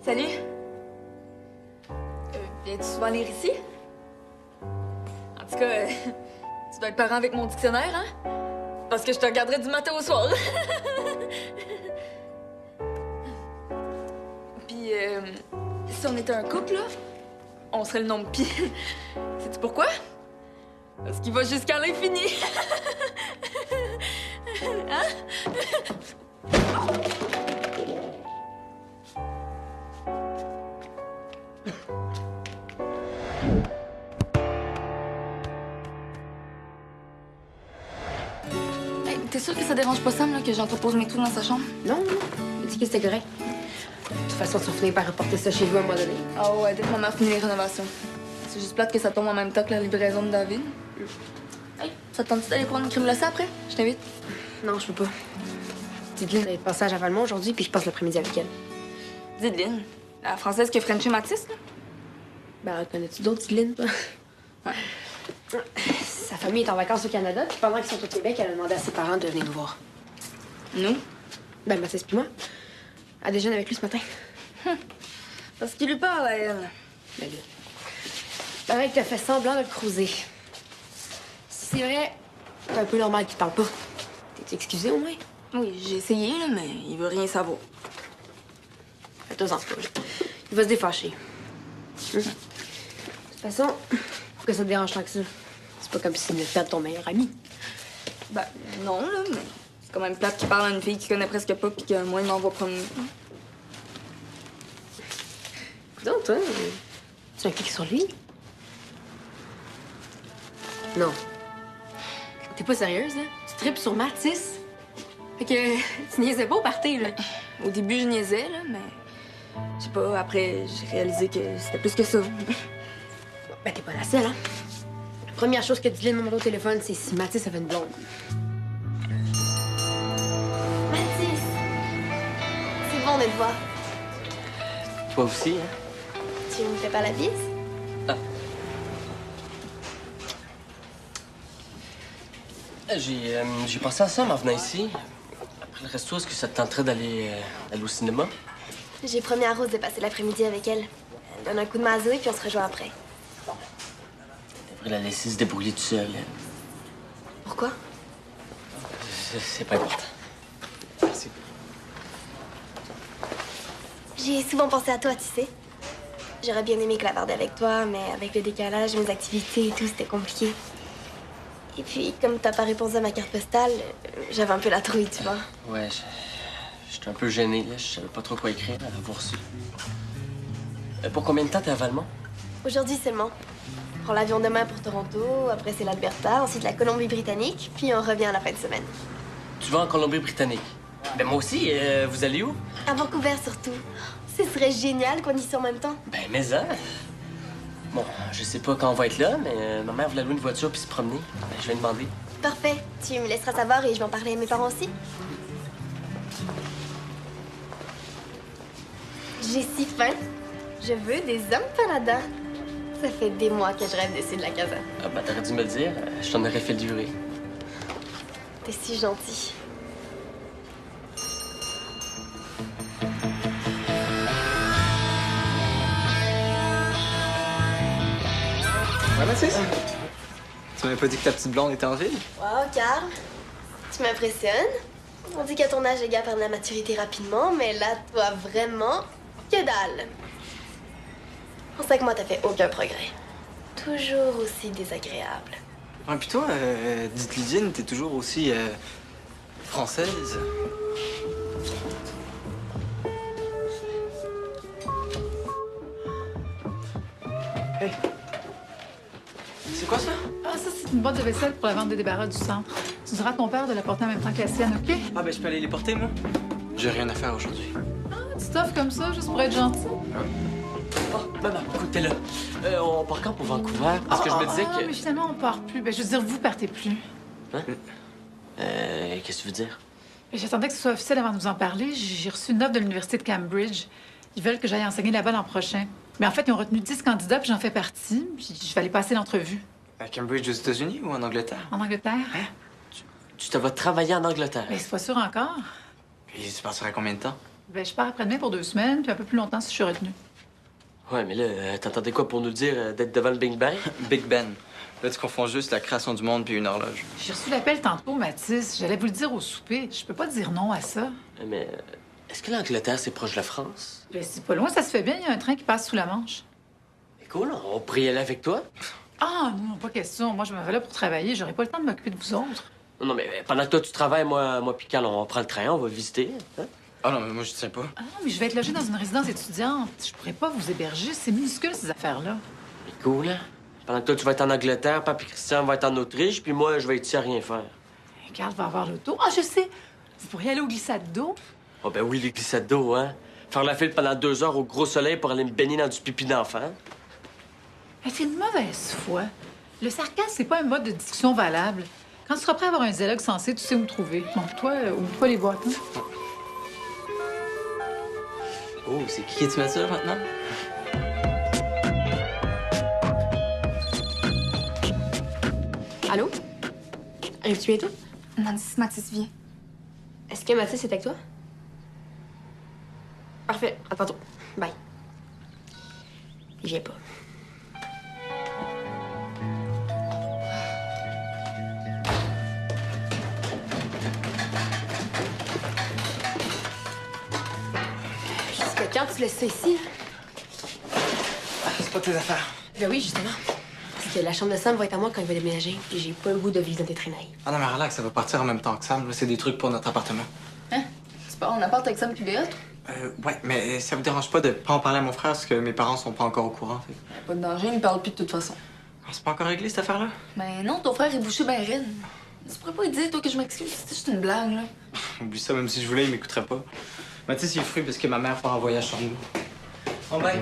Salut. Viens-tu souvent lire ici? En tout cas, tu dois être parent avec mon dictionnaire, hein? Parce que je te regarderai du matin au soir. Puis, si on était un couple, là, on serait le nom de Pi. Sais-tu pourquoi? Parce qu'il va jusqu'à l'infini. Hein? Hey, t'es sûr que ça dérange pas Sam, là, que j'entrepose mes trucs dans sa chambre? Non, non. Il dit que c'était correct. De toute façon, tu vas finir par reporter ça chez vous à un moment donné. Ah ouais, dès que ma mère finit les rénovations. C'est juste plate que ça tombe en même temps que la livraison de David. Hey, ça te tente d'aller prendre une crème glacée après? Je t'invite. Non, je peux pas. Dites-lui, elle est de passage à Valmont aujourd'hui, puis je passe l'après-midi avec elle. Dideline, la française qui a Frenché Mathis, là? Ben, connais-tu d'autres Dideline, toi? Ouais. Sa famille est en vacances au Canada, puis pendant qu'ils sont au Québec, elle a demandé à ses parents de venir nous voir. Nous? Ben, Mathis puis moi. Elle déjeune avec lui ce matin. Parce qu'il lui parle à elle. Ben, là. Pareil que t'as fait semblant de le cruiser. Si c'est vrai, c'est un peu normal qu'il te parle pas. T'es excusé au moins? Oui, j'ai essayé, là, mais il veut rien savoir. Fais-toi-en pas, là. Il va se défâcher. De toute façon, faut que ça te dérange tant que ça. C'est pas comme si tu venais de perdre ton meilleur ami. Ben, non, là, mais c'est quand même plate qu'il parle à une fille qu'il connaît presque pas puis que moi, il m'envoie promener. Donc, toi, tu as cliqué sur lui? Non. T'es pas sérieuse, là? Tu tripes sur Mathis? Fait que tu niaisais pas au party, là. Au début, je niaisais, là, mais... Je sais pas, après, j'ai réalisé que c'était plus que ça. Ben, t'es pas la seule, hein? La première chose que Dylan m'a demandé au téléphone, c'est si Mathis avait une blonde. Mathis, c'est bon de te voir. Toi aussi, hein? Tu me fais pas la bise? J'ai pensé à ça en venant ici. Après le resto, est-ce que ça te tenterait d'aller au cinéma? J'ai promis à Rose de passer l'après-midi avec elle. Elle donne un coup de main à Zoé, puis on se rejoint après. Tu devrais la laisser se débrouiller toute seule. Pourquoi? C'est pas important. Merci. J'ai souvent pensé à toi, tu sais. J'aurais bien aimé clavarder avec toi, mais avec le décalage, mes activités et tout, c'était compliqué. Et puis, comme t'as pas répondu à ma carte postale, j'avais un peu la trouille, tu vois. Ouais, j'étais un peu gêné, là. Je savais pas trop quoi écrire à l'avoir reçu. Pour combien de temps t'es à Valmont? Aujourd'hui seulement. On prend l'avion demain pour Toronto, après c'est l'Alberta, ensuite la Colombie-Britannique, puis on revient à la fin de semaine. Tu vas en Colombie-Britannique? Ben moi aussi. Vous allez où? À Vancouver surtout. Ce serait génial qu'on y soit en même temps. Ben, mais ça. Bon, je sais pas quand on va être là, mais ma mère voulait louer une voiture puis se promener. Ben, je vais demander. Parfait. Tu me laisseras savoir et je vais en parler à mes parents aussi. J'ai si faim. Je veux des hommes paladins. Ça fait des mois que je rêve d'essayer de la casa. Ah ben, t'aurais dû me le dire. Je t'en aurais fait durer. T'es si gentil. Ouais, Mathis? Tu m'avais pas dit que ta petite blonde était en ville? Wow, Carl. Tu m'impressionnes. On dit qu'à ton âge, les gars perdent la maturité rapidement, mais là, toi, vraiment, que dalle. En 5 mois, t'as fait aucun progrès. Toujours aussi désagréable. Ouais, pis toi, dites Lydienne, t'es toujours aussi française. Hey! C'est quoi ça? Ah, ça, c'est une boîte de vaisselle pour la vente des débarras du centre. Tu diras à ton père de la porter en même temps que la sienne, OK? Ah, ben je peux aller les porter, moi. J'ai rien à faire aujourd'hui. Ah, tu t'offres comme ça, juste pour être gentil. Oh, maman, écoute, t'es là. On part quand pour Vancouver? Parce que je me disais Ah, que... mais finalement, on part plus. Ben, je veux dire, vous partez plus. Hein? Qu'est-ce que tu veux dire? Ben, j'attendais que ce soit officiel avant de vous en parler. J'ai reçu une offre de l'Université de Cambridge. Ils veulent que j'aille enseigner là-bas l'an prochain. Mais en fait, ils ont retenu 10 candidats, puis j'en fais partie. Puis je vais aller passer l'entrevue. À Cambridge aux États-Unis ou en Angleterre? En Angleterre. Tu te vas travailler en Angleterre? Mais c'est pas sûr encore. Puis tu partirais combien de temps? Ben, je pars après-demain pour 2 semaines, puis un peu plus longtemps si je suis retenue. Ouais, mais là, t'entendais quoi pour nous dire d'être devant le Big Bang? Big Ben. Là, tu confonds juste la création du monde puis une horloge. J'ai reçu l'appel tantôt, Mathis. J'allais vous le dire au souper. Je peux pas dire non à ça. Mais est-ce que l'Angleterre, c'est proche de la France? Ben, c'est pas loin, ça se fait bien. Il y a un train qui passe sous la Manche. C'est cool, on pourrait y aller avec toi. Ah, non, pas question. Moi, je m'en vais là pour travailler. J'aurais pas le temps de m'occuper de vous autres. Non, mais pendant que toi, tu travailles, moi puis Carl, on prend le train, on va visiter. Hein? Ah non, mais moi, je tiens pas. Ah non, mais je vais être logée dans une résidence étudiante. Je pourrais pas vous héberger. C'est minuscule, ces affaires-là. C'est cool, hein? Pendant que toi, tu vas être en Angleterre, Papi Christian va être en Autriche, puis moi, je vais être ici à rien faire. Carl va avoir l'auto. Ah, je sais. Vous pourriez aller au glissade d'eau. Oh, ben oui, les glissades d'eau, hein? Faire la file pendant 2 heures au gros soleil pour aller me baigner dans du pipi d'enfant. Mais c'est de mauvaise foi. Le sarcasme, c'est pas un mode de discussion valable. Quand tu seras prêt à avoir un dialogue sensé, tu sais où me trouver. Bon, toi, oublie pas les boîtes, hein? Oh, c'est qui tu mets ça, maintenant? Allô? Arrives-tu bientôt? Mathis vient. Est-ce que Mathis est avec toi? Parfait, à tantôt. Bye. Il vient pas. Qu'est-ce que quand tu laisses ça ici? C'est pas tes affaires. Ben oui, justement. Parce que la chambre de Sam va être à moi quand il va déménager, puis j'ai pas le goût de vivre dans tes traînailles. Ah non, mais relax, ça va partir en même temps que Sam. Là, c'est des trucs pour notre appartement. Hein? C'est pas en appart avec Sam puis Béat? Ouais, mais ça vous dérange pas de pas en parler à mon frère parce que mes parents sont pas encore au courant. Fait. Pas de danger, il me parle plus de toute façon. Ah, c'est pas encore réglé, cette affaire-là? Ben non, ton frère est bouché ben raide. Tu pourrais pas lui dire, toi, que je m'excuse. C'était juste une blague, là. Oublie ça, même si je voulais, il m'écouterait pas. Mathis, il est fruit parce que ma mère part en voyage sur nous. Oh, bye.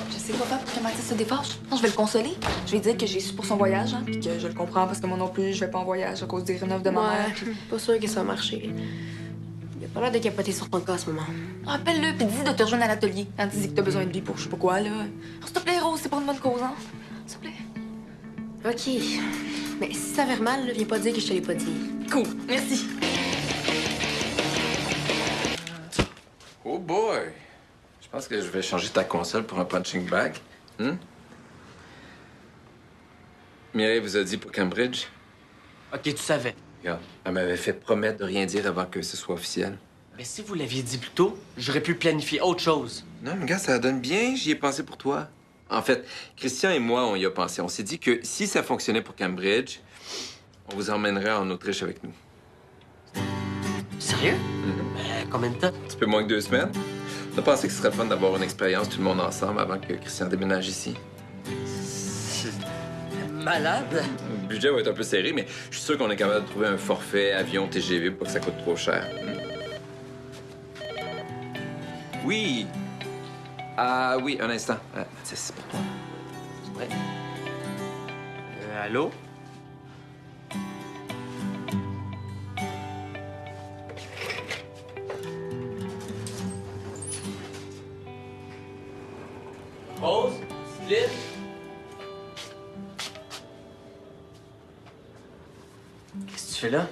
Je sais quoi faire pour que Mathis se défâche. Non, je vais le consoler. Je vais lui dire que j'ai su pour son voyage, hein, puis que je le comprends parce que moi non plus, je vais pas en voyage à cause des rénoves de ma mère. Pas sûr que ça va marcher. Il a pas l'air de capoter sur ton cas en ce moment. Appelle-le, puis dis de te rejoindre à l'atelier. Quand tu dis que t'as besoin de lui pour je sais pas quoi, là. S'il te plaît, Rose, c'est pour une bonne cause, hein. S'il te plaît. OK. Mais si ça avait mal, là, viens pas dire que je te l'ai pas dit. Cool, merci. Oh boy! Je pense que je vais changer ta console pour un punching bag. Mireille vous a dit pour Cambridge? OK, tu savais. Regarde, elle m'avait fait promettre de rien dire avant que ce soit officiel. Mais si vous l'aviez dit plus tôt, j'aurais pu planifier autre chose. Non, mais gars, ça donne bien. J'y ai pensé pour toi. En fait, Christian et moi, on y a pensé. On s'est dit que si ça fonctionnait pour Cambridge, on vous emmènerait en Autriche avec nous. Sérieux? Combien de temps? Un petit peu moins que 2 semaines. On a pensé que ce serait fun d'avoir une expérience tout le monde ensemble avant que Christian déménage ici. C'est malade. Le budget va être un peu serré, mais je suis sûr qu'on est capable de trouver un forfait avion TGV pour pas que ça coûte trop cher. Oui. Ah oui, un instant. C'est pour toi. Ouais. Allô? Rose? Lynn? Qu'est-ce que tu fais là?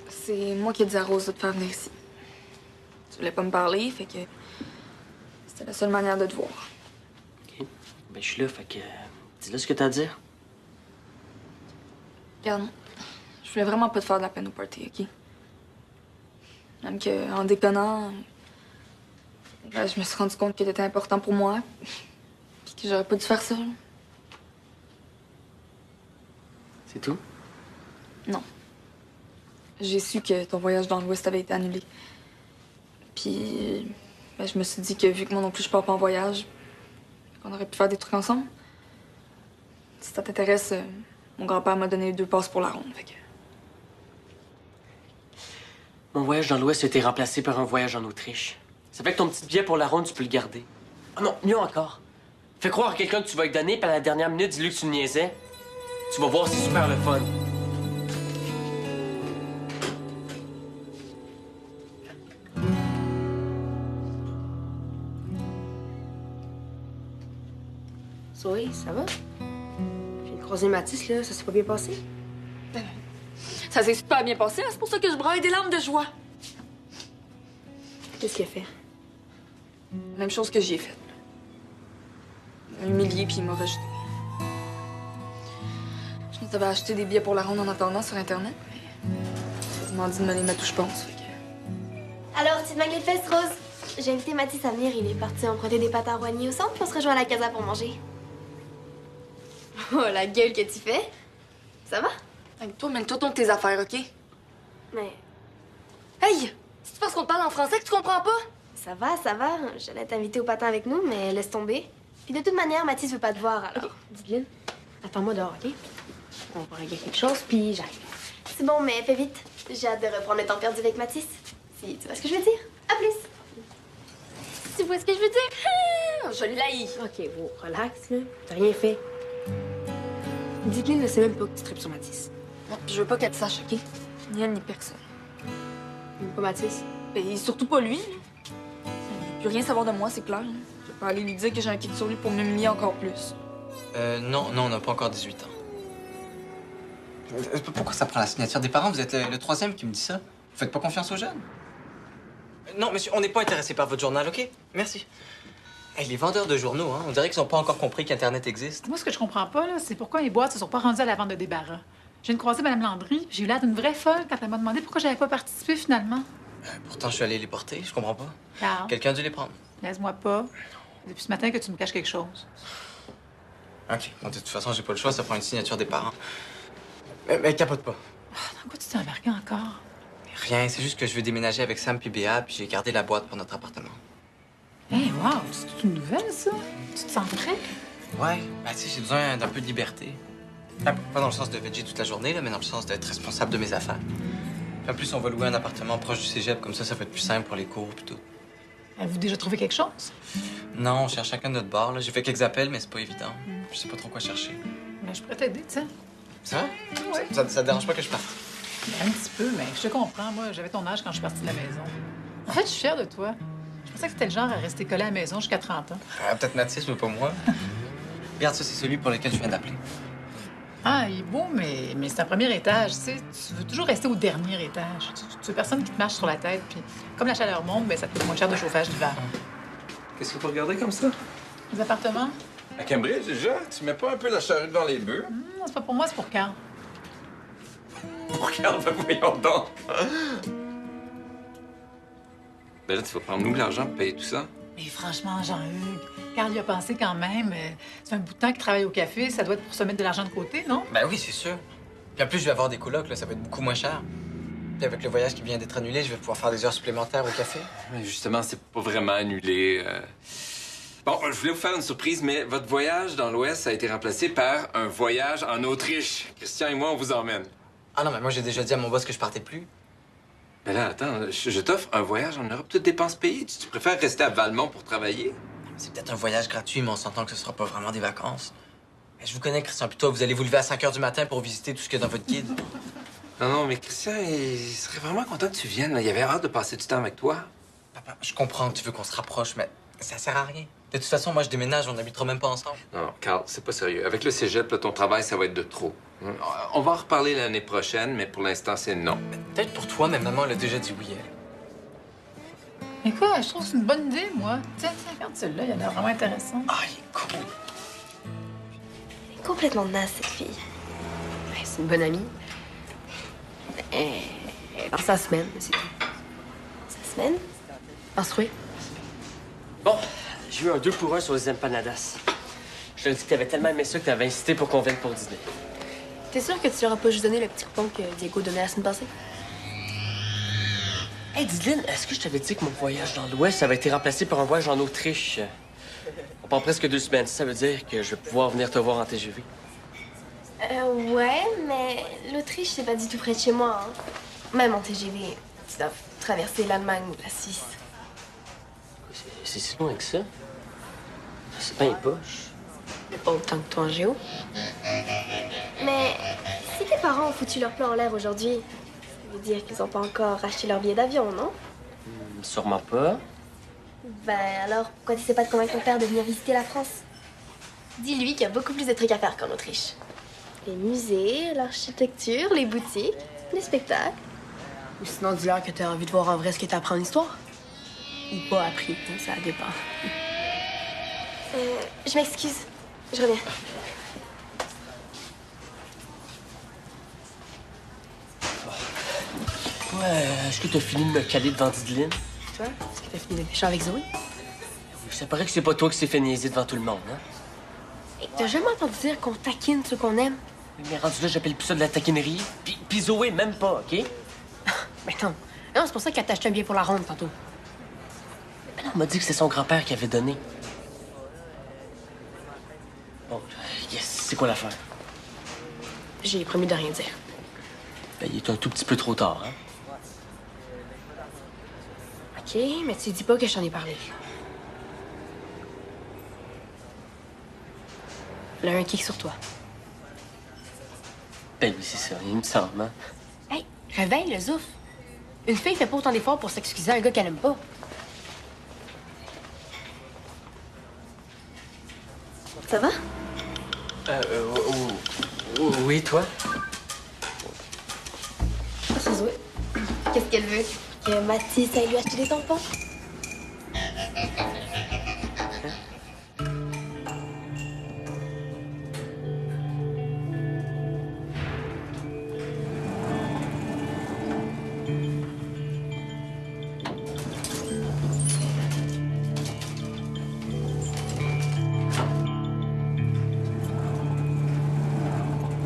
C'est moi qui ai dit à Rose de te faire venir ici. Tu voulais pas me parler, fait que c'était la seule manière de te voir. OK. Ben, je suis là, fait que... dis-le ce que t'as à dire. Regarde, je voulais vraiment pas te faire de la peine au party, OK? Même qu'en déconnant, ben, je me suis rendu compte que t'étais important pour moi, puis que j'aurais pas dû faire ça. Là. C'est tout? Non. J'ai su que ton voyage dans l'Ouest avait été annulé. Puis, ben, je me suis dit que vu que moi non plus je pars pas en voyage, qu'on aurait pu faire des trucs ensemble. Si ça t'intéresse, mon grand-père m'a donné 2 passes pour la ronde, fait que... Mon voyage dans l'Ouest a été remplacé par un voyage en Autriche. Ça fait que ton petit billet pour la ronde, tu peux le garder. Ah non, mieux encore. Fais croire à quelqu'un que tu vas lui donner, puis à la dernière minute, dis-lui que tu me niaisais. Tu vas voir, c'est super le fun. Zoé, ça va? J'ai croisé Mathis, là. Ça s'est pas bien passé? Ça s'est super bien passé, hein? C'est pour ça que je braille des larmes de joie. Qu'est-ce qu'il a fait? Même chose que j'y ai faite. Il m'a humilié puis il m'a rejeté. Je nous avais acheté des billets pour la ronde en attendant sur Internet, mais il m'a dit de me les mettre où je pense. Fait que... Alors, tu te magues les fesses, Rose? J'ai invité Mathis à venir. Il est parti emprunter des pâtes à Roigny au centre puis on se rejoint à la casa pour manger. Oh, la gueule que tu fais. Ça va? Avec toi, mène-toi donc tes affaires, OK? Mais Hey! C'est parce qu'on te parle en français que tu comprends pas? ça va, ça va. J'allais t'inviter au patin avec nous, mais laisse tomber. Puis de toute manière, Mathis veut pas te voir, alors. Dis-le. Attends-moi dehors, OK? On va régler quelque chose, puis j'arrive. C'est bon, mais fais vite. J'ai hâte de reprendre le temps perdu avec Mathis. Si tu vois ce que je veux dire. À plus. Tu vois ce que je veux dire? Je l'haïs. OK, bon, relax, là. T'as rien fait. Dis-le, ne sait même pas que tu tripes sur Mathis. Non, puis je veux pas qu'elle te sache, OK? Ni elle, ni personne. Même pas Mathis. Et surtout pas lui. Il veut plus rien savoir de moi, c'est clair. Je vais pas aller lui dire que j'ai un kick sur lui pour m'humilier encore plus. Non, on n'a pas encore 18 ans. Pourquoi ça prend la signature des parents? Vous êtes le troisième qui me dit ça. Vous faites pas confiance aux jeunes? Non, monsieur, on n'est pas intéressé par votre journal, OK? Merci. Hey, les vendeurs de journaux, hein, on dirait qu'ils n'ont pas encore compris qu'Internet existe. Moi, ce que je comprends pas, là, c'est pourquoi les boîtes se sont pas rendues à la vente de débarras. Je viens de croiser Mme Landry, j'ai eu l'air d'une vraie folle quand elle m'a demandé pourquoi j'avais pas participé finalement. Pourtant, je suis allé les porter, je comprends pas. Carl, Quelqu'un a dû les prendre. laisse-moi pas. Depuis ce matin que tu me caches quelque chose. OK. Bon, de toute façon, j'ai pas le choix, ça prend une signature des parents. Mais capote pas. Dans quoi tu t'es embarqué encore? Rien, c'est juste que je veux déménager avec Sam puis Béa, puis j'ai gardé la boîte pour notre appartement. Hey, wow, c'est toute une nouvelle, ça. Tu te sens prêt? Ouais, ben tu sais, j'ai besoin d'un peu de liberté. Pas dans le sens de veger toute la journée, là, mais dans le sens d'être responsable de mes affaires. Puis en plus, on va louer un appartement proche du cégep, comme ça va être plus simple pour les cours puis tout. Avez-vous déjà trouvé quelque chose? Non, on cherche chacun de notre bord, là. J'ai fait quelques appels, mais c'est pas évident. Je sais pas trop quoi chercher. Mais je pourrais t'aider, tu sais. Ça va? Ouais. Ça te dérange pas que je parte? Un petit peu, mais je te comprends. Moi, j'avais ton âge quand je suis partie de la maison. En fait, je suis fière de toi. Je pensais que c'était le genre à rester collé à la maison jusqu'à 30 ans. Peut-être Mathis, mais pas moi. Regarde, ça, c'est celui pour lequel je viens d'appeler. Ah, il est beau, mais c'est un premier étage, tu sais. Tu veux toujours rester au dernier étage. Tu veux personne qui te marche sur la tête, puis comme la chaleur monte, ben ça te coûte moins cher de chauffage l'hiver. Qu'est-ce que vous regardez comme ça? Les appartements? À Cambridge, déjà? Tu mets pas un peu la charrue devant les bœufs? C'est pas pour moi, c'est pour Carl. Regarde, voyons donc! Ben là, tu vas prendre nous l'argent pour payer tout ça? Mais franchement, Jean-Hugues, Carl y a pensé quand même. C'est un bout de temps qu'il travaille au café, ça doit être pour se mettre de l'argent de côté, non? Ben oui, c'est sûr. Puis en plus, je vais avoir des colocs, là, ça va être beaucoup moins cher. Puis avec le voyage qui vient d'être annulé, je vais pouvoir faire des heures supplémentaires au café. Mais justement, c'est pas vraiment annulé. Bon, je voulais vous faire une surprise, mais votre voyage dans l'Ouest a été remplacé par un voyage en Autriche. Christian et moi, on vous emmène. Ah non, mais moi, j'ai déjà dit à mon boss que je partais plus. Mais là, attends, je t'offre un voyage en Europe, toutes dépenses payées. Tu préfères rester à Valmont pour travailler? C'est peut-être un voyage gratuit, mais on s'entend que ce sera pas vraiment des vacances. Mais je vous connais, Christian, puis toi, vous allez vous lever à 5 h du matin pour visiter tout ce qu'il y a dans votre guide. Non, mais Christian, il serait vraiment content que tu viennes. Là. Il avait hâte de passer du temps avec toi. Papa, je comprends que tu veux qu'on se rapproche, mais ça sert à rien. De toute façon, moi, je déménage, on n'habitera même pas ensemble. Non, Carl, c'est pas sérieux. Avec le cégep, là, ton travail, ça va être de trop. On va en reparler l'année prochaine, mais pour l'instant, c'est non. Peut-être pour toi, mais maman, elle a déjà dit oui, elle. Écoute, je trouve que c'est une bonne idée, moi. Tiens, regarde celui-là, il a l'air vraiment intéressant. Ah, il est cool. Elle est complètement naze, cette fille. Ouais, c'est une bonne amie. Dans sa semaine, c'est tout. Sa semaine? Instruit. Bon, j'ai eu un 2 pour 1 sur les empanadas. Je te dis que t'avais tellement aimé ça que t'avais insisté pour qu'on vienne pour dîner. T'es sûr que tu leur as pas juste donné le petit coupon que Diego donnait la semaine passée? Hey, Dylan, est-ce que je t'avais dit que mon voyage dans l'Ouest avait été remplacé par un voyage en Autriche? On part presque 2 semaines. Ça veut dire que je vais pouvoir venir te voir en TGV. Ouais, mais l'Autriche, c'est pas du tout près de chez moi, hein. Même en TGV, tu dois traverser l'Allemagne ou la Suisse. C'est si loin que ça? C'est pas une poche. Pas autant que toi en géo. Mais si tes parents ont foutu leur plan en l'air aujourd'hui, ça veut dire qu'ils ont pas encore acheté leur billet d'avion, non? Sûrement pas. Ben alors, pourquoi tu sais pas de convaincre ton père de venir visiter la France? Dis-lui qu'il y a beaucoup plus de trucs à faire qu'en Autriche. Les musées, l'architecture, les boutiques, Des spectacles. Ou sinon, dis-leur que t'as envie de voir en vrai ce que t'apprends en histoire. Ou pas appris, hein, ça dépend. Je m'excuse. Je reviens. Ouais, est-ce que t'as fini de me caler devant Dideline? Toi, est-ce que t'as fini de pêcher avec Zoé? Ça paraît que c'est pas toi qui s'est fait niaiser devant tout le monde, hein? Hey, t'as jamais entendu dire qu'on taquine ceux qu'on aime? Mais rendu là, j'appelle plus ça de la taquinerie. Puis Zoé, même pas, OK? Mais non. Non, c'est pour ça qu'elle t'a acheté un billet pour la ronde tantôt. Ben non, on m'a dit que c'est son grand-père qui avait donné. Bon, yes, c'est quoi l'affaire? J'ai promis de rien dire. Ben, il est un tout petit peu trop tard, hein? OK, mais tu dis pas que je t'en ai parlé. Elle a un kick sur toi. Ben oui, c'est ça, il me semble, hein? Hey, réveille le zouf. Une fille fait pas autant d'efforts pour s'excuser à un gars qu'elle aime pas. Ça va? Oui, toi? C'est Zoé. Qu'est-ce qu'elle veut? Que Mathis aille lui acheter des tampons?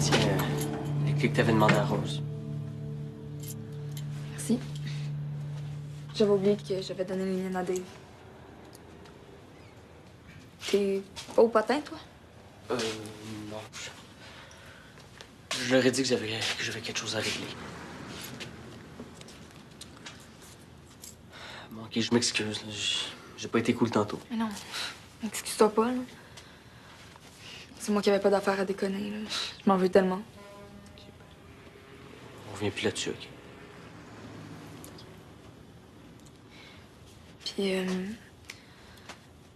Tiens, les clés que t'avais demandé à Rose. Merci. J'avais oublié que j'avais donné les miennes à Dave. T'es pas au patin, toi? Non. Je leur ai dit que j'avais quelque chose à régler. Bon, OK, je m'excuse. Là. J'ai pas été cool tantôt. Mais non, excuse-toi pas, là. C'est moi qui avais pas d'affaire à déconner, là. Je m'en veux tellement. On revient plus là-dessus, OK? Puis,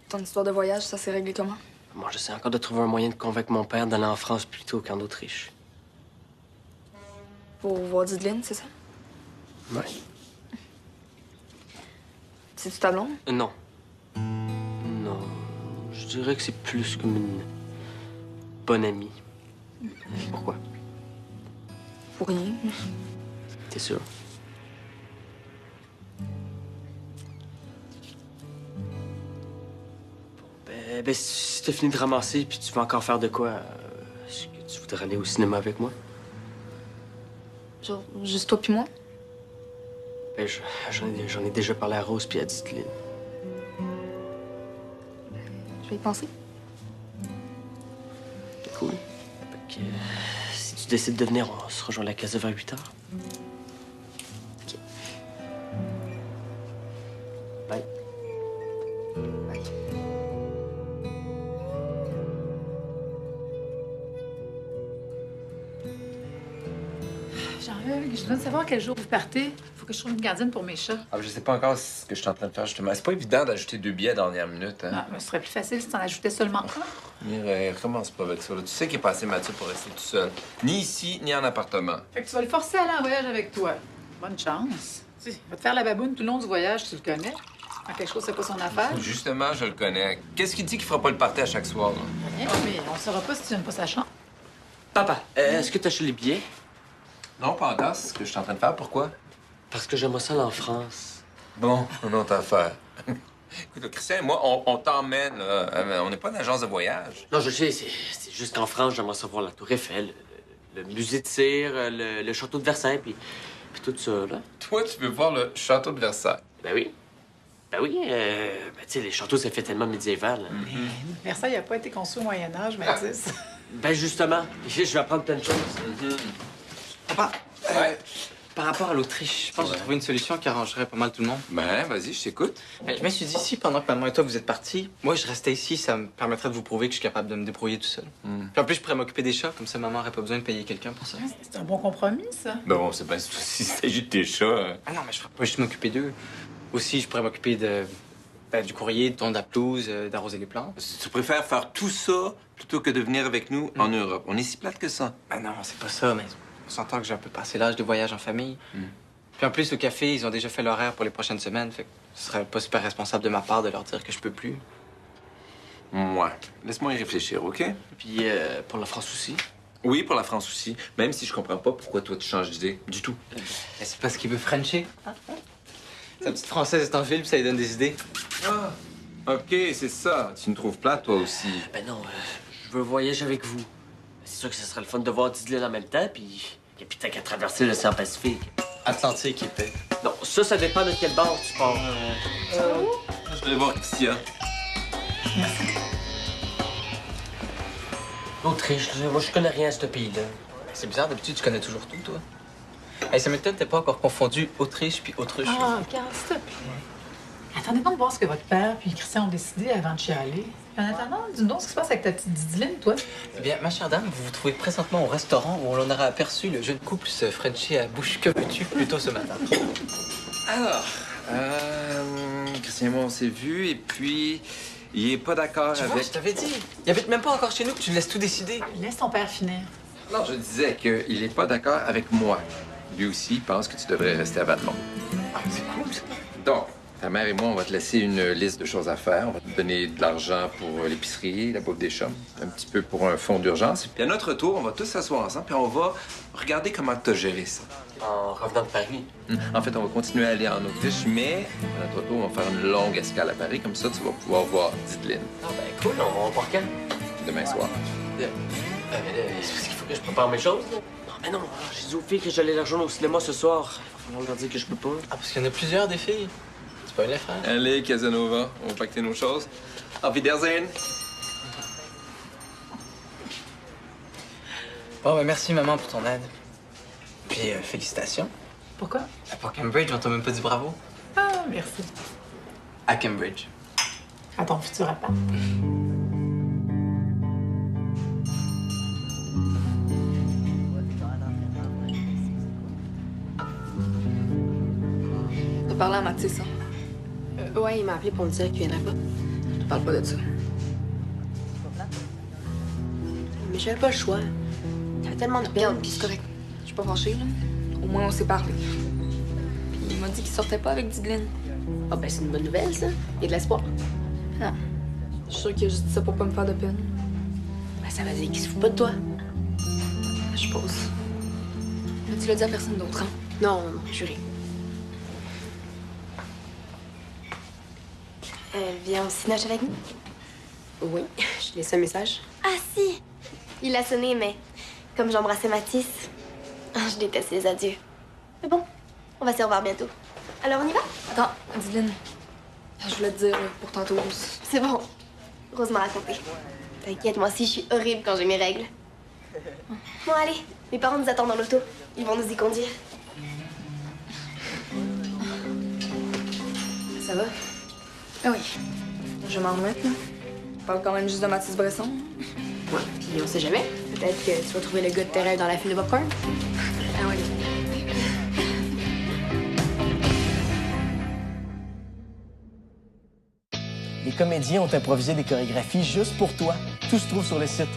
ton histoire de voyage, ça s'est réglé comment? Moi, j'essaie encore de trouver un moyen de convaincre mon père d'aller en France plutôt qu'en Autriche. Pour voir Dideline, c'est ça? Ouais. C'est-tu ta blonde? Non. Non. Je dirais que c'est plus comme une bonne amie. Pourquoi? Pour rien. T'es sûr? Ben, si t'as fini de ramasser puis tu veux encore faire de quoi, est-ce que tu voudrais aller au cinéma avec moi? Genre, juste toi puis moi? Ben, j'en ai déjà parlé à Rose puis à Dideline. Je vais y penser. Cool. Fait que, si tu décides de venir, on se rejoint à la case vers 8 heures. OK. Bye. Bye. Jean-Hugues, je dois savoir quel jour vous partez. Faut que je trouve une gardienne pour mes chats. Ah, je sais pas encore ce que je suis en train de faire, justement. C'est pas évident d'ajouter 2 billets à la dernière minute, hein? Ah, mais ce serait plus facile si t'en ajoutais seulement un. Mireille, commence pas avec ça, là. Tu sais qu'il est passé Mathieu pour rester tout seul. Ni ici, ni en appartement. Fait que tu vas le forcer à aller en voyage avec toi. Bonne chance. Tu sais, il va te faire la baboune tout le long du voyage, tu le connais. Quand quelque chose, c'est pas son affaire. Justement, je le connais. Qu'est-ce qu'il dit qu'il fera pas le party à chaque soir, là? Rien, mais on saura pas si tu n'aimes pas sa chambre. Papa, est-ce que t'as acheté les billets? Non, pas encore. C'est ce que je suis en train de faire. Pourquoi? Parce que j'aimerais ça aller en France. Bon, une autre affaire. Écoute, Christian et moi, on t'emmène, là. On n'est pas une agence de voyage. Non, je sais, c'est juste qu'en France, j'aimerais ça voir la Tour Eiffel, le musée de cire, le château de Versailles, puis tout ça, là. Toi, tu veux voir le château de Versailles? Ben oui. Ben oui, ben tu sais, les châteaux, ça fait tellement médiéval. Là. Versailles n'a pas été conçu au Moyen-Âge, Mathis. Ben justement, je vais apprendre plein de choses. Papa, Ouais. Par rapport à l'Autriche, je pense que j'ai trouvé une solution qui arrangerait pas mal tout le monde. Ben, vas-y, je t'écoute. Je me suis dit, si pendant que maman et toi vous êtes partis, moi je restais ici, ça me permettrait de vous prouver que je suis capable de me débrouiller tout seul. Puis en plus, je pourrais m'occuper des chats, comme ça maman aurait pas besoin de payer quelqu'un pour ça. C'est un bon compromis, ça. Ben bon, c'est pas s'il s'agit de tes chats. Ah non, mais je pourrais pas juste m'occuper d'eux. Aussi, je pourrais m'occuper du courrier, de tondre la pelouse, d'arroser les plantes. Tu préfères faire tout ça plutôt que de venir avec nous en Europe. On est si plate que ça. Ben non, c'est pas ça, mais On s'entend que j'ai un peu passé l'âge de voyage en famille. Puis en plus, au café, ils ont déjà fait l'horaire pour les prochaines semaines. Fait que ce serait pas super responsable de ma part de leur dire que je peux plus. Moi. Laisse-moi y réfléchir, OK? Puis pour la France aussi. Oui, pour la France aussi. Même si je comprends pas pourquoi toi tu changes d'idée. Du tout. Mais c'est parce qu'il veut Frencher. Sa petite française est en ville, puis ça lui donne des idées. Ah, OK, c'est ça. Tu me trouves plate, toi aussi. Ben non, je veux voyager avec vous. C'est sûr que ce serait le fun de voir Diddlin en même temps, puis t'as qu'à traverser l'océan Pacifique. Atlantique, il paie. Non, ça dépend de quel bord tu pars. Je vais aller voir Christian. Merci. L'Autriche, là, moi je connais rien à ce pays-là. C'est bizarre, d'habitude, tu connais toujours tout, toi. Hey, ça m'étonne que t'aies pas encore confondu Autriche puis Autruche. Ah, Carl, s'il te plaît. Attendez donc de voir ce que votre père puis Christian ont décidé avant de chialer. En attendant, dis-nous ce qui se passe avec ta petite Didiline, toi. Eh bien, ma chère dame, vous vous trouvez présentement au restaurant où l'on aura aperçu le jeune couple se frencher à bouche que veux-tu plus tôt ce matin. Alors, Christian et moi, on s'est vus, et puis il est pas d'accord Tu vois, avec... je t'avais dit. Il habite même pas encore chez nous, que tu laisses tout décider. Laisse ton père finir. Non, je disais qu'il est pas d'accord avec moi. Lui aussi, il pense que tu devrais rester à Valmont. Ah, c'est cool, ça. Donc, ta mère et moi, on va te laisser une liste de choses à faire. On va te donner de l'argent pour l'épicerie, la bouffe des chums, un petit peu pour un fonds d'urgence. Puis à notre tour, on va tous s'asseoir ensemble, puis on va regarder comment tu as géré ça. En revenant de Paris. En fait, on va continuer à aller en Autriche, mais à notre tour, on va faire une longue escale à Paris. Comme ça, tu vas pouvoir voir Diddlin Ah ben cool, on part quand? demain soir. Mais là, c'est parce qu'il faut que je prépare mes choses, là. Non, mais non, j'ai dit aux filles que j'allais la rejoindre au cinéma ce soir. Il va falloir leur dire que je peux pas. Ah, parce qu'il y en a plusieurs des filles. Tu peux les frères? Allez, Casanova, on va pacter nos choses. Auf Wiedersehen! Bon, ben merci, maman, pour ton aide. Puis, félicitations. Pourquoi? Pour Cambridge, on t'a même pas dit bravo. Ah, merci. À Cambridge. À ton futur appart. T'as parlé à Mathis, hein? Ouais, il m'a appelé pour me dire qu'il viendrait pas. Je parle pas de ça. Mais j'avais pas le choix. J'avais tellement de peine. Regarde, c'est correct. Je suis pas fâchée, là. Au moins, on s'est parlé. Puis il m'a dit qu'il sortait pas avec Diddlin. Ah, ben, c'est une bonne nouvelle, ça. Il y a de l'espoir. Non. Je suis sûre que je dis ça pour pas me faire de peine. Ben, ça veut dire qu'il se fout pas de toi. Je suppose. Mais tu l'as dit à personne d'autre, hein? Non, non, juré. Viens au cinoche avec nous? Oui, je laisse un message. Ah si! Il a sonné, mais comme j'embrassais Mathis, je déteste les adieux. Mais bon, on va se revoir bientôt. Alors on y va? Attends, Diddlin. Je voulais te dire, là, pour tantôt. C'est bon. Rose m'a raconté. T'inquiète, moi aussi, je suis horrible quand j'ai mes règles. Bon, allez, mes parents nous attendent dans l'auto. Ils vont nous y conduire. Ça va? Ah oui. Je vais m'en remettre, là. Je parle quand même juste de Mathis Bresson. Ouais, puis on sait jamais. Peut-être que tu vas trouver le gars de tes rêves dans la file de popcorn. Ah oui. Les comédiens ont improvisé des chorégraphies juste pour toi. Tout se trouve sur le site.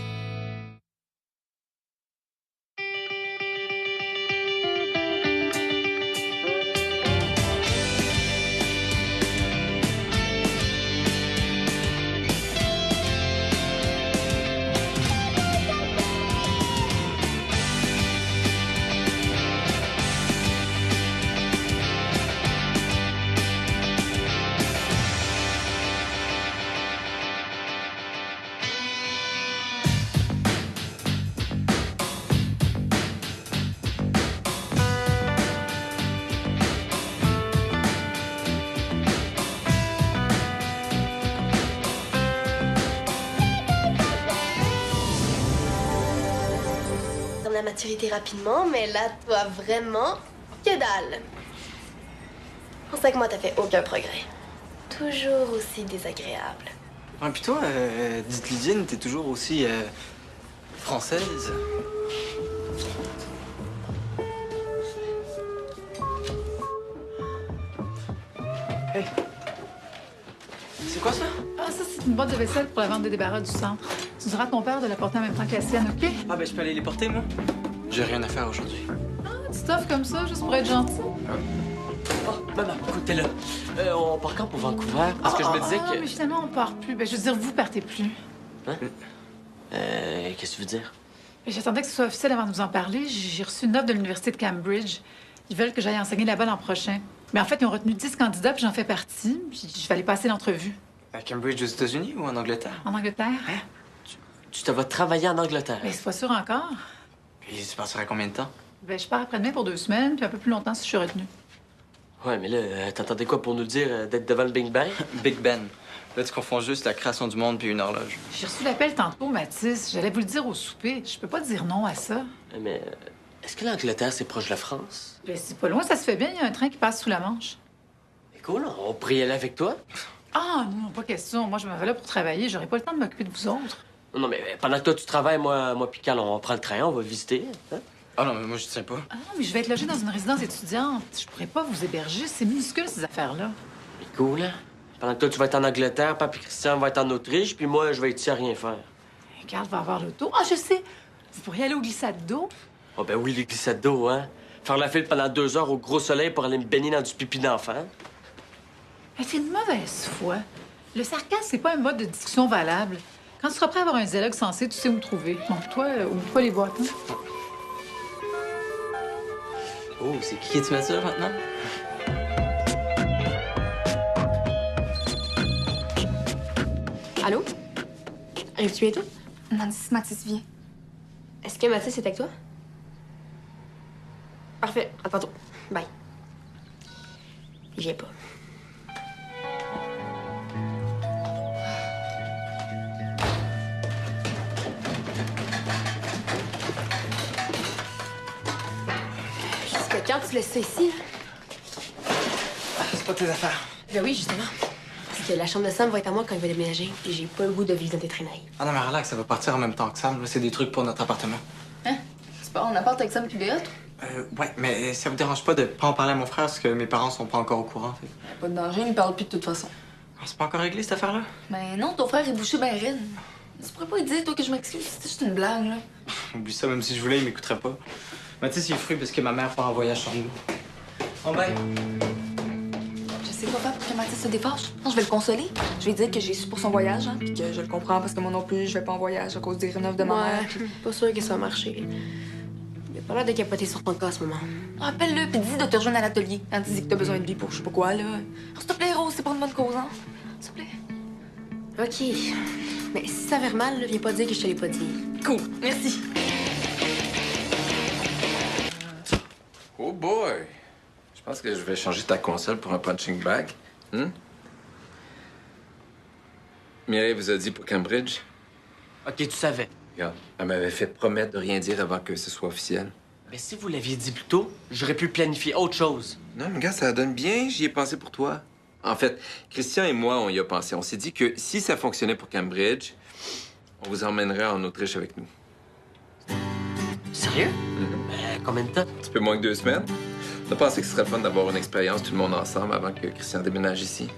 La maturité rapidement, mais là, toi, vraiment, que dalle. En 5 mois, t'as fait aucun progrès. Toujours aussi désagréable. Ouais, puis toi, Diddlin, t'es toujours aussi française. Hey. C'est quoi ça? Ah, ça, c'est une boîte de vaisselle pour la vente des débarras du centre. Tu diras à ton père de la porter en même temps que la sienne, OK? Ah, ben je peux aller les porter, moi. J'ai rien à faire aujourd'hui. Tu t'offres comme ça, juste pour être gentil? Oh, maman, écoutez là. On part quand pour Vancouver? Parce que je me disais que... mais finalement, on part plus. Ben, je veux dire, vous partez plus. Hein? Qu'est-ce que tu veux dire? Ben, j'attendais que ce soit officiel avant de vous en parler. J'ai reçu une offre de l'Université de Cambridge. Ils veulent que j'aille enseigner là-bas l'an prochain. Mais en fait, ils ont retenu 10 candidats, puis j'en fais partie. Puis je vais aller passer l'entrevue. À Cambridge aux États-Unis ou en Angleterre? En Angleterre? Tu te vas travailler en Angleterre? Ben, c'est pas sûr encore. Puis tu passerais combien de temps? Ben, je pars après-demain pour 2 semaines, puis un peu plus longtemps si je suis retenue. Ouais, mais là, t'entendais quoi pour nous dire d'être devant le Big Bang? Big Ben. Là, tu confonds juste la création du monde puis une horloge. J'ai reçu l'appel tantôt, Mathis. J'allais vous le dire au souper. Je peux pas dire non à ça. Mais est-ce que l'Angleterre, c'est proche de la France? Ben, c'est pas loin, ça se fait bien. Il y a un train qui passe sous la Manche. C'est cool, on pourrait y aller avec toi? Ah, non, pas question. Moi, je m'en vais là pour travailler. J'aurai pas le temps de m'occuper de vous autres. Non, mais pendant que toi, tu travailles, moi puis Cal, on prend le train, on va visiter. Hein? Ah non, mais moi, je tiens pas. Ah non, mais je vais être logée dans une résidence étudiante. Je pourrais pas vous héberger. C'est minuscule, ces affaires-là. C'est cool, hein? Pendant que toi, tu vas être en Angleterre, Papi Christian va être en Autriche, puis moi, je vais être ici à rien faire. Carl va avoir l'auto. Ah, je sais! Vous pourriez aller au glissade d'eau. Oh, ben oui, les glissades d'eau, hein? Faire la file pendant 2 heures au gros soleil pour aller me baigner dans du pipi d'enfant. Mais c'est une mauvaise foi. Le sarcasme, c'est pas un mode de discussion valable. Quand tu seras prêt à avoir un dialogue sensé, tu sais où me trouver. Bon, toi, oublie pas les boîtes, hein? Oh, c'est qui tu mets ça maintenant? Allô? Arrives-tu bientôt? Nancy, Mathis vient. Est-ce que Mathis est avec toi? Parfait, à tantôt. Bye. Il vient pas. Jusqu'à quand tu laisses ça ici? C'est pas tes affaires. Ben oui, justement. Parce que la chambre de Sam va être à moi quand il va déménager. Et j'ai pas le goût de vivre dans tes traînailles. Ah non, mais relax, ça va partir en même temps que Sam. Là, c'est des trucs pour notre appartement. Hein? C'est pas en appart avec Sam puis Béat? Ouais, mais ça vous dérange pas de pas en parler à mon frère parce que mes parents sont pas encore au courant. Fait. Pas de danger, il me parle plus de toute façon. Ah, c'est pas encore réglé, cette affaire-là? Ben non, ton frère est bouché ben raide. Tu pourrais pas lui dire, toi, que je m'excuse. C'était juste une blague, là. Oublie ça, même si je voulais, il m'écouterait pas. Mathis, il est fruit parce que ma mère part en voyage sur nous. Oh, bye. Je sais quoi faire pour que Mathis se défâche. Non, je vais le consoler. Je vais dire que j'ai su pour son voyage, hein, puis que je le comprends parce que moi non plus, je vais pas en voyage à cause des rénoves de ma mère. Pas sûr que ça va marcher. Il a pas l'air de capoter sur ton cas en ce moment. Appelle-le, puis dis de te rejoindre à l'atelier. Quand tu dis que t'as besoin de lui pour je sais pas quoi, là. S'il te plaît, Rose, c'est pour une bonne cause, hein? S'il te plaît. OK. Mais si ça va mal, là, viens pas dire que je te l'ai pas dit. Cool, merci. Oh boy! Je pense que je vais changer ta console pour un punching bag. Mireille vous a dit pour Cambridge? OK, tu savais. Regarde, elle m'avait fait promettre de rien dire avant que ce soit officiel. Mais si vous l'aviez dit plus tôt, j'aurais pu planifier autre chose. Non, mais regarde, ça donne bien. J'y ai pensé pour toi. En fait, Christian et moi, on y a pensé. On s'est dit que si ça fonctionnait pour Cambridge, on vous emmènerait en Autriche avec nous. Sérieux? Combien de temps? Un petit peu moins que 2 semaines. On a pensé que ce serait fun d'avoir une expérience tout le monde ensemble avant que Christian déménage ici.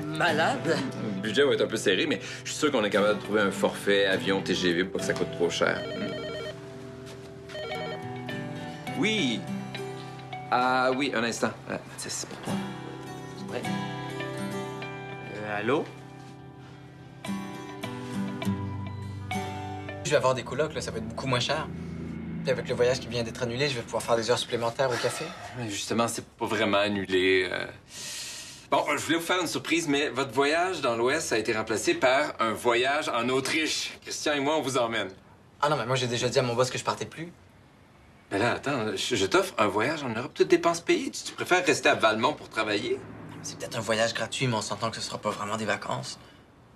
Malade? Le budget va être un peu serré, mais je suis sûr qu'on est capable de trouver un forfait avion TGV pour que ça coûte trop cher. Oui. Ah oui, un instant. C'est pour toi. Ouais. Allô? Je vais avoir des colocs, là, ça va être beaucoup moins cher. Puis avec le voyage qui vient d'être annulé, je vais pouvoir faire des heures supplémentaires au café. Mais justement, c'est pas vraiment annulé. Bon, je voulais vous faire une surprise, mais votre voyage dans l'Ouest a été remplacé par un voyage en Autriche. Christian et moi, on vous emmène. Ah non, mais moi, j'ai déjà dit à mon boss que je partais plus. Mais là, attends, je t'offre un voyage en Europe, toutes dépenses payées. Tu préfères rester à Valmont pour travailler? C'est peut-être un voyage gratuit, mais on s'entend que ce sera pas vraiment des vacances.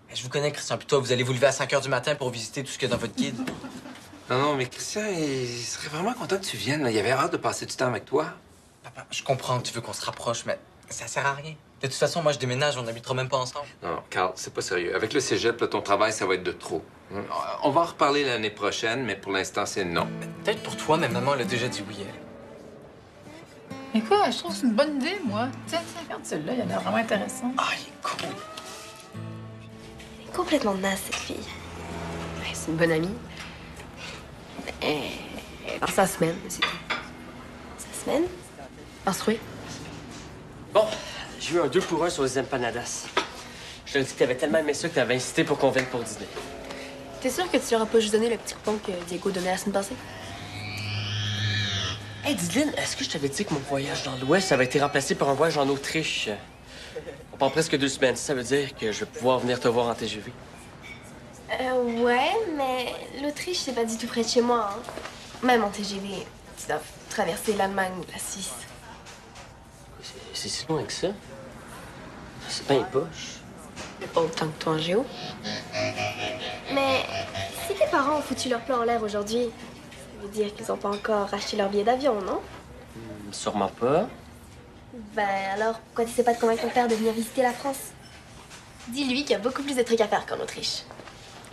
Mais je vous connais, Christian, puis toi, vous allez vous lever à 5 h du matin pour visiter tout ce qu'il y a dans votre guide. Non, mais Christian, il serait vraiment content que tu viennes. Là. Il avait hâte de passer du temps avec toi. Papa, je comprends que tu veux qu'on se rapproche, mais ça sert à rien. De toute façon, moi, je déménage, on n'habitera même pas ensemble. Non, Carl, c'est pas sérieux. Avec le cégep, là, ton travail, ça va être de trop. On va en reparler l'année prochaine, mais pour l'instant, c'est non. Peut-être pour toi, mais maman, elle a déjà dit oui, elle. Mais quoi, je trouve que c'est une bonne idée, moi. Tiens, regarde celui-là, il a l'air vraiment intéressant. Ah, il est cool. Elle est complètement naze, cette fille. Ouais, c'est une bonne amie. Dans sa semaine, c'est tout. Sa semaine? Instruit. Bon, j'ai eu un 2 pour 1 sur les empanadas. Je te dis que t'avais tellement aimé ça que t'avais insisté pour qu'on vienne pour dîner. T'es sûr que tu leur as pas juste donné le petit coupon que Diego donnait la semaine passée? Hey, Dylan, est-ce que je t'avais dit que mon voyage dans l'Ouest avait été remplacé par un voyage en Autriche? On part presque 2 semaines. Ça veut dire que je vais pouvoir venir te voir en TGV. Ouais, mais l'Autriche, c'est pas du tout près de chez moi. Hein. Même en TGV, tu dois traverser l'Allemagne ou la Suisse. C'est si loin que ça? C'est bien poche. Mais pas autant que toi en géo. Mais si tes parents ont foutu leur plan en l'air aujourd'hui, ça veut dire qu'ils ont pas encore acheté leur billet d'avion, non? Sûrement pas. Ben alors, pourquoi tu sais pas de convaincre ton père de venir visiter la France? Dis-lui qu'il y a beaucoup plus de trucs à faire qu'en Autriche.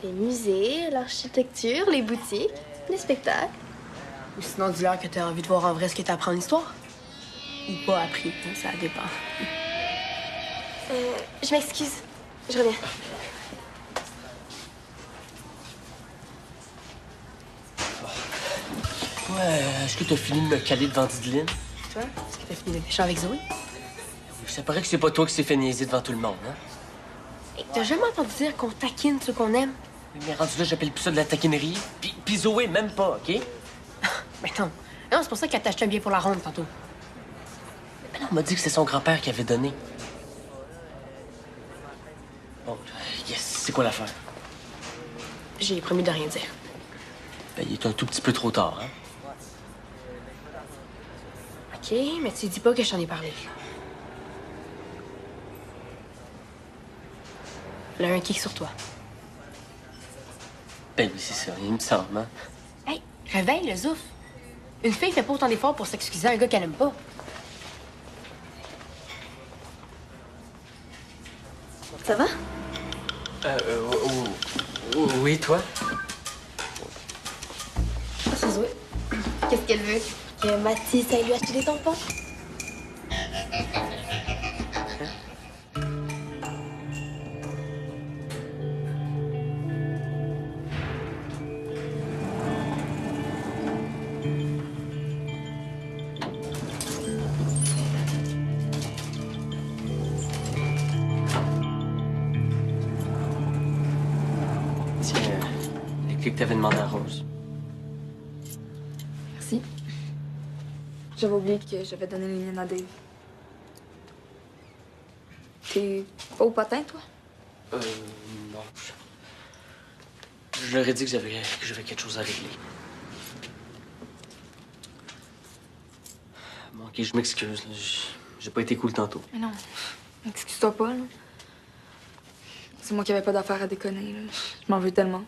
Les musées, l'architecture, les boutiques, les spectacles. Ou sinon, dis-leur que t'as envie de voir en vrai ce que t'as appris en histoire. Ou pas appris, hein, ça dépend. Je m'excuse. Je reviens. Ouais, est-ce que t'as fini de me caler devant Dylan? Toi, est-ce que t'as fini de avec Zoé? Ça paraît que c'est pas toi qui s'est fait niaiser devant tout le monde, hein? Hey, t'as jamais entendu dire qu'on taquine ceux qu'on aime? Mais rendu là, j'appelle plus ça de la taquinerie. Puis Zoé, même pas, OK? Mais non. Non, c'est pour ça qu'elle t'a acheté un billet pour la ronde tantôt. Mais non, on m'a dit que c'est son grand-père qui avait donné. Bon, yes, c'est quoi l'affaire? J'ai promis de rien dire. Ben, il est un tout petit peu trop tard, hein? OK, mais tu dis pas que je t'en ai parlé. Elle a un kick sur toi. Ben oui, c'est ça, il me semble, hein? Hey, réveille le zouf. Une fille fait pas autant d'efforts pour s'excuser à un gars qu'elle aime pas. Ça va? Oui, toi? C'est Zoé. Qu'est-ce qu'elle veut? Que Mathis aille lui acheter des tampons? Tiens, les clés que t'avais demandé à Rose. Merci. J'avais oublié que j'avais donné les miennes à Dave. T'es pas au patin, toi? Non. Je leur ai dit que j'avais quelque chose à régler. Bon, OK, je m'excuse. Là. J'ai pas été cool tantôt. Mais non, excuse-toi pas, là. C'est moi qui avais pas d'affaire à déconner, là. Je m'en veux tellement.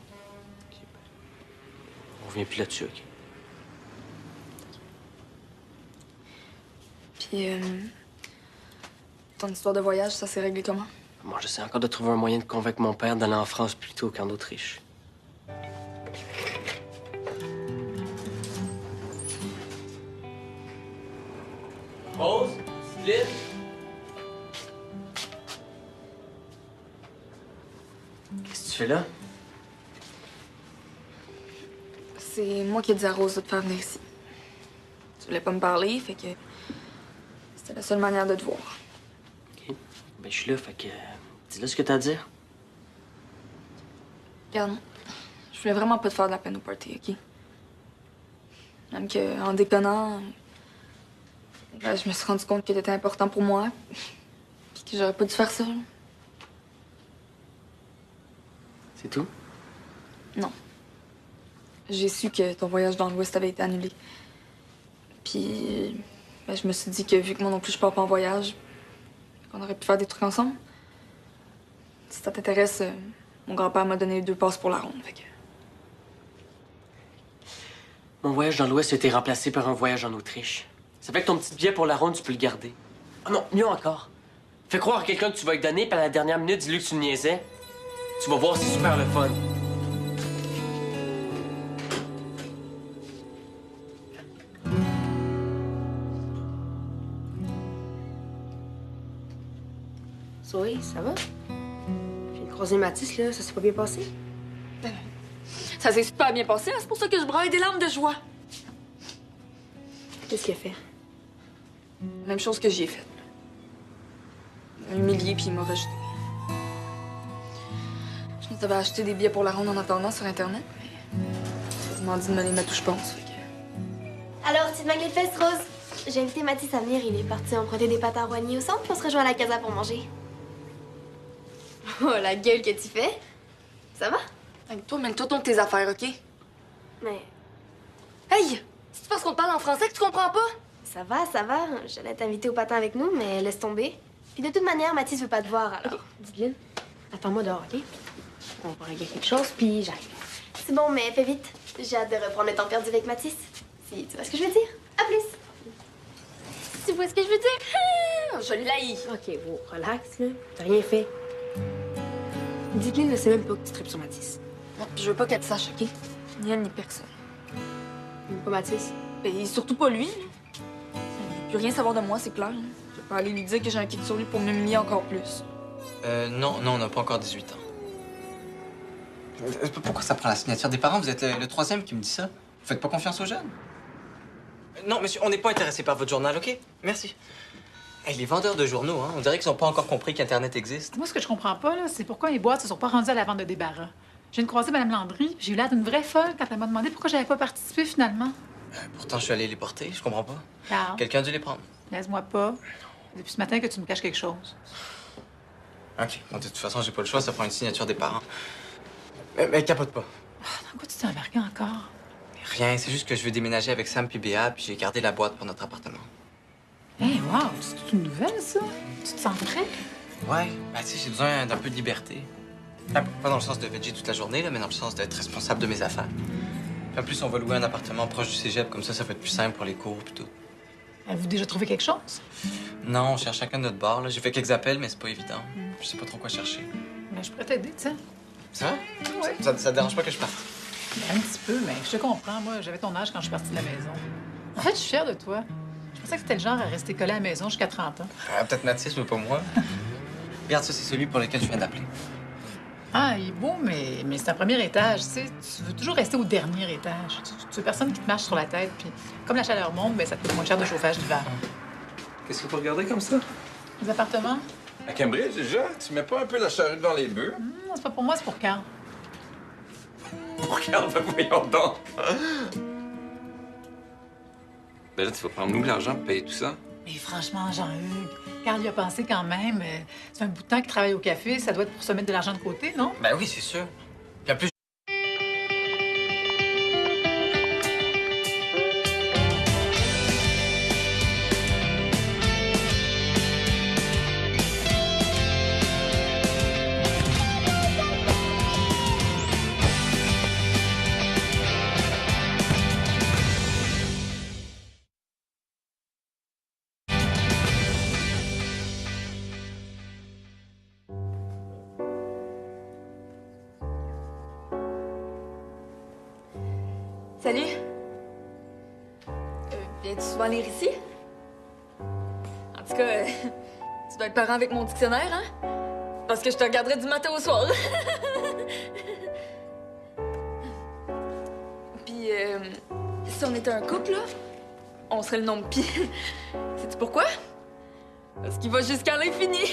On revient plus là-dessus, OK? Puis, ton histoire de voyage, ça s'est réglé comment? Moi, j'essaie encore de trouver un moyen de convaincre mon père d'aller en France plutôt qu'en Autriche. Rose? Dylan? Qu'est-ce que tu fais là? C'est moi qui ai dit à Rose de te faire venir ici. Tu voulais pas me parler, fait que c'était la seule manière de te voir. OK. Ben, je suis là, fait que... dis-le ce que t'as à dire. Regarde, je voulais vraiment pas te faire de la peine au party, OK? Même qu'en déconnant, ben, je me suis rendu compte que t'étais important pour moi, puis que j'aurais pas dû faire ça. Là. C'est tout? Non. J'ai su que ton voyage dans l'Ouest avait été annulé. Puis, ben, je me suis dit que vu que moi non plus je pars pas en voyage, qu'on aurait pu faire des trucs ensemble. Si ça t'intéresse, mon grand-père m'a donné 2 passes pour la ronde, fait que... Mon voyage dans l'Ouest a été remplacé par un voyage en Autriche. Ça fait que ton petit billet pour la ronde, tu peux le garder. Ah non, mieux encore. Fais croire à quelqu'un que tu vas lui donner, puis à la dernière minute, dis-lui que tu me niaisais. Tu vas voir, c'est super le fun. Zoé, ça va? J'ai croisé Mathis, là, ça s'est pas bien passé? Ça s'est super bien passé, hein? C'est pour ça que je braille des larmes de joie. Qu'est-ce qu'il a fait? Même chose que j'y ai faite. Il m'a humilié puis il m'a rejeté. Je nous avais acheté des billets pour la ronde en attendant sur Internet, mais il m'a dit de me les mettre où je pense. Fait que... Alors, petite maglée de fesses, Rose. J'ai invité Mathis à venir. Il est parti emprunter des pâtes à Roigny au centre. On se rejoint à la casa pour manger. Oh, la gueule que tu fais. Ça va? Avec toi, mène-toi donc tes affaires, OK? Mais Hey! C'est parce qu'on te parle en français que tu comprends pas? ça va, ça va. J'allais t'inviter au patin avec nous, mais laisse tomber. Puis de toute manière, Mathis veut pas te voir, alors. Dylan, attends-moi dehors, OK? On va régler quelque chose, puis j'arrive. C'est bon, mais fais vite. J'ai hâte de reprendre le temps perdu avec Mathis. Si tu vois ce que je veux dire. À plus. Tu vois ce que je veux dire? Je l'haïs. OK, bon, relax, là. T'as rien fait. Dylan ne sait même pas que tu tripes sur Mathis. Non, puis je veux pas qu'elle te sache, OK? Ni elle, ni personne. Même pas Mathis. Et surtout pas lui. Il veut plus rien savoir de moi, c'est clair. Je vais pas aller lui dire que j'ai un kit sur lui pour m'humilier encore plus. Non, on n'a pas encore 18 ans. Pourquoi ça prend la signature des parents? Vous êtes le troisième qui me dit ça. Vous faites pas confiance aux jeunes? Non, monsieur, on n'est pas intéressé par votre journal, OK? Merci. Hey, les vendeurs de journaux, hein, on dirait qu'ils n'ont pas encore compris qu'Internet existe. Moi, ce que je comprends pas, là, c'est pourquoi les boîtes se sont pas rendues à la vente de débarras. Je viens de croiser Mme Landry. J'ai eu l'air d'une vraie folle quand elle m'a demandé pourquoi j'avais pas participé finalement. Pourtant, je suis allé les porter, je comprends pas. Carl, Quelqu'un a dû les prendre. laisse-moi pas. Depuis ce matin que tu me caches quelque chose. OK. Bon, de toute façon, j'ai pas le choix, ça prend une signature des parents. Mais capote pas. Dans quoi tu t'es embarqué encore? Rien, c'est juste que je veux déménager avec Sam puis Béa, puis j'ai gardé la boîte pour notre appartement. Hey, wow, c'est toute une nouvelle, ça. Tu te sens prêt? Ouais, ben tu sais, j'ai besoin d'un peu de liberté. Pas dans le sens de veger toute la journée, là, mais dans le sens d'être responsable de mes affaires. Puis en plus, on va louer un appartement proche du cégep, comme ça va être plus simple pour les cours puis tout. Avez-vous déjà trouvé quelque chose? Non, on cherche chacun de notre bord, là. J'ai fait quelques appels, mais c'est pas évident. Je sais pas trop quoi chercher. Mais je pourrais t'aider, tu sais. C'est vrai? Ouais. Ça te dérange pas que je parte? Un petit peu, mais je te comprends. Moi, j'avais ton âge quand je suis partie de la maison. En fait, je suis fière de toi. Je pensais que c'était le genre à rester collé à la maison jusqu'à 30 ans. Peut-être Mathis, mais pas moi. Regarde, ça, c'est celui pour lequel je viens d'appeler. Ah, il est beau, mais c'est un premier étage, tu sais. Tu veux toujours rester au dernier étage. Tu veux personne qui te marche sur la tête, puis comme la chaleur monte, ben, ça te coûte moins cher de chauffage l'hiver. Qu'est-ce que vous regardez comme ça? Les appartements? À Cambridge, déjà? Tu mets pas un peu la charrue devant les bœufs? C'est pas pour moi, c'est pour Carl. Regarde, voyons donc! Ben là, tu vas prendre nous l'argent pour payer tout ça? Mais franchement, Jean-Hugues, Carl y a pensé quand même. C'est un bout de temps qu'il travaille au café, ça doit être pour se mettre de l'argent de côté, non? Ben oui, c'est sûr. Puis en plus, Salut. Viens-tu souvent lire ici? En tout cas, tu dois être parent avec mon dictionnaire, hein? Parce que je te regarderai du matin au soir. Puis, si on était un couple, là, on serait le nom de Pi. Sais-tu pourquoi? Parce qu'il va jusqu'à l'infini.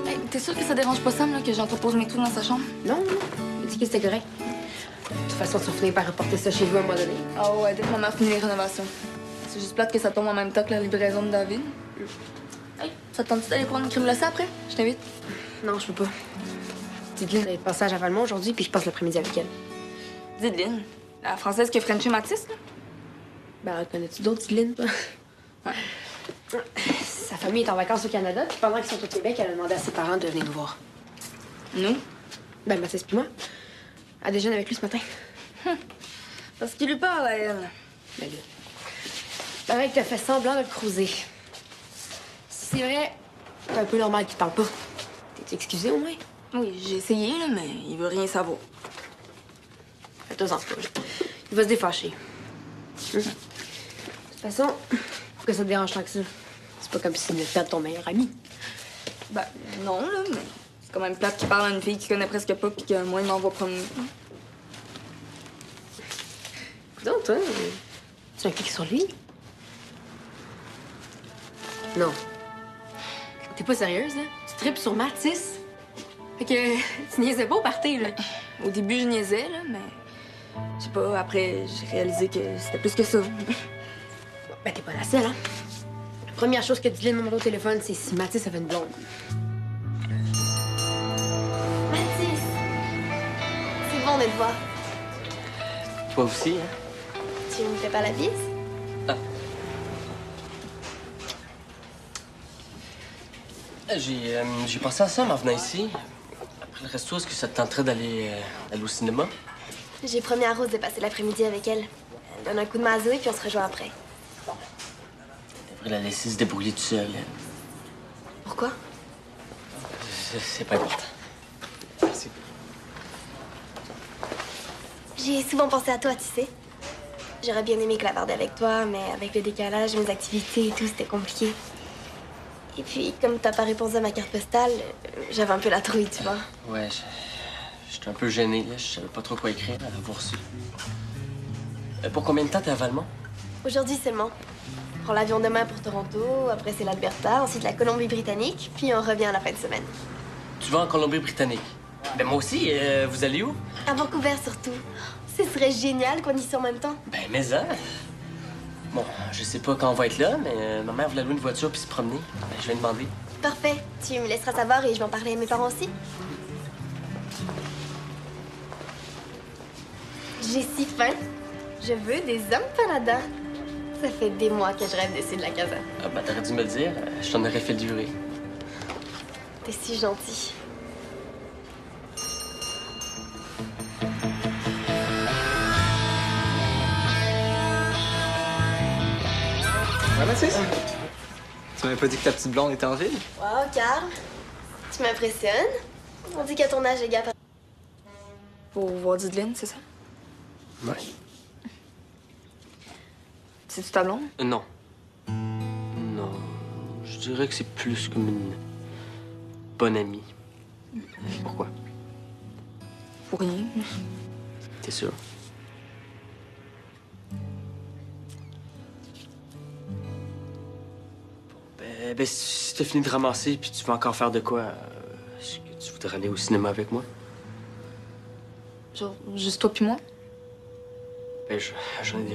Hey, t'es sûr que ça dérange pas Sam, là, que j'entrepose mes trucs dans sa chambre? Non, non. Il dit que c'était correct. De toute façon, tu vas finir par reporter ça chez vous à un moment donné. Ah ouais, dès que ma mère finit les rénovations. C'est juste plate que ça tombe en même temps que la livraison de David. Hey, ça te tente d'aller prendre une crème glacée après? Je t'invite. Non, je peux pas. Dylan a le passage à Valmont aujourd'hui, puis je passe l'après-midi avec elle. Dylan, la française qui a Frenché Mathis, là? Ben, connais-tu d'autres Dylan, toi? Ouais. Sa famille est en vacances au Canada, puis pendant qu'ils sont au Québec, elle a demandé à ses parents de venir nous voir. Nous? Ben, Mathis puis moi. Elle déjeune avec lui ce matin. Parce qu'il lui parle à elle. Ben là. Pareil que t'as fait semblant de le cruiser. Si c'est vrai, c'est un peu normal qu'il te parle pas. T'es excusé au moins? Oui, j'ai essayé, là, mais il veut rien savoir. Fais-toi-en pas, là. Il va se défâcher. De toute façon, faut que ça te dérange tant que ça. C'est pas comme si tu venais de perdre ton meilleur ami. Ben, non, là, mais c'est quand même plate qu'il parle à une fille qu'il connaît presque pas puis que moi, il m'envoie promener. Donc, toi, tu as cliqué sur lui? Non. T'es pas sérieuse, hein? Tu tripes sur Mathis? Fait que tu niaisais pas au party, là. Au début, je niaisais, là, mais je sais pas, après, j'ai réalisé que c'était plus que ça. Ben, t'es pas la seule, hein? La première chose que tu dis au téléphone, c'est si Mathis avait une blonde. Mathis! C'est bon de te voir. Toi aussi, hein? Tu me fais pas la bise? J'ai pensé à ça en m'en venant ici. Après le resto, est-ce que ça te tenterait d'aller au cinéma? J'ai promis à Rose de passer l'après-midi avec elle. Elle donne un coup de mazouille puis on se rejoint après. Tu devrais la laisser se débrouiller tout seul. Pourquoi? C'est pas important. Merci. J'ai souvent pensé à toi, tu sais. J'aurais bien aimé clavarder avec toi, mais avec le décalage, mes activités et tout, c'était compliqué. Et puis, comme t'as pas répondu à ma carte postale, j'avais un peu la trouille, tu vois. Ouais, j'étais un peu gêné, là. Je savais pas trop quoi écrire à l'avoir reçu. Pour combien de temps t'es à Valmont? Aujourd'hui seulement. On prend l'avion demain pour Toronto, après c'est l'Alberta, ensuite la Colombie-Britannique, puis on revient à la fin de semaine. Tu vas en Colombie-Britannique? Ben moi aussi. Vous allez où? À Vancouver surtout. Ce serait génial qu'on y soit en même temps. Ben, mais ça. Bon, je sais pas quand on va être là, mais ma mère voulait louer une voiture puis se promener. Ben, je vais demander. Parfait. Tu me laisseras savoir et je vais en parler à mes parents aussi. J'ai si faim. Je veux des empanadas. Ça fait des mois que je rêve d'essayer de la casa. Ah, ben, t'aurais dû me le dire. Je t'en aurais fait livrer. T'es si gentil. Ouais, Mathis? Tu m'avais pas dit que ta petite blonde était en ville? Wow, Carl. Tu m'impressionnes. On dit qu'à ton âge, les gars... Pour voir Dideline, c'est ça? Ouais. C'est-tu ta blonde? Non. Non. Je dirais que c'est plus comme une bonne amie. Pourquoi? Pour rien. T'es sûr? Ben, si t'as fini de ramasser puis tu veux encore faire de quoi, est-ce que tu voudrais aller au cinéma avec moi? Genre, juste toi puis moi? Ben,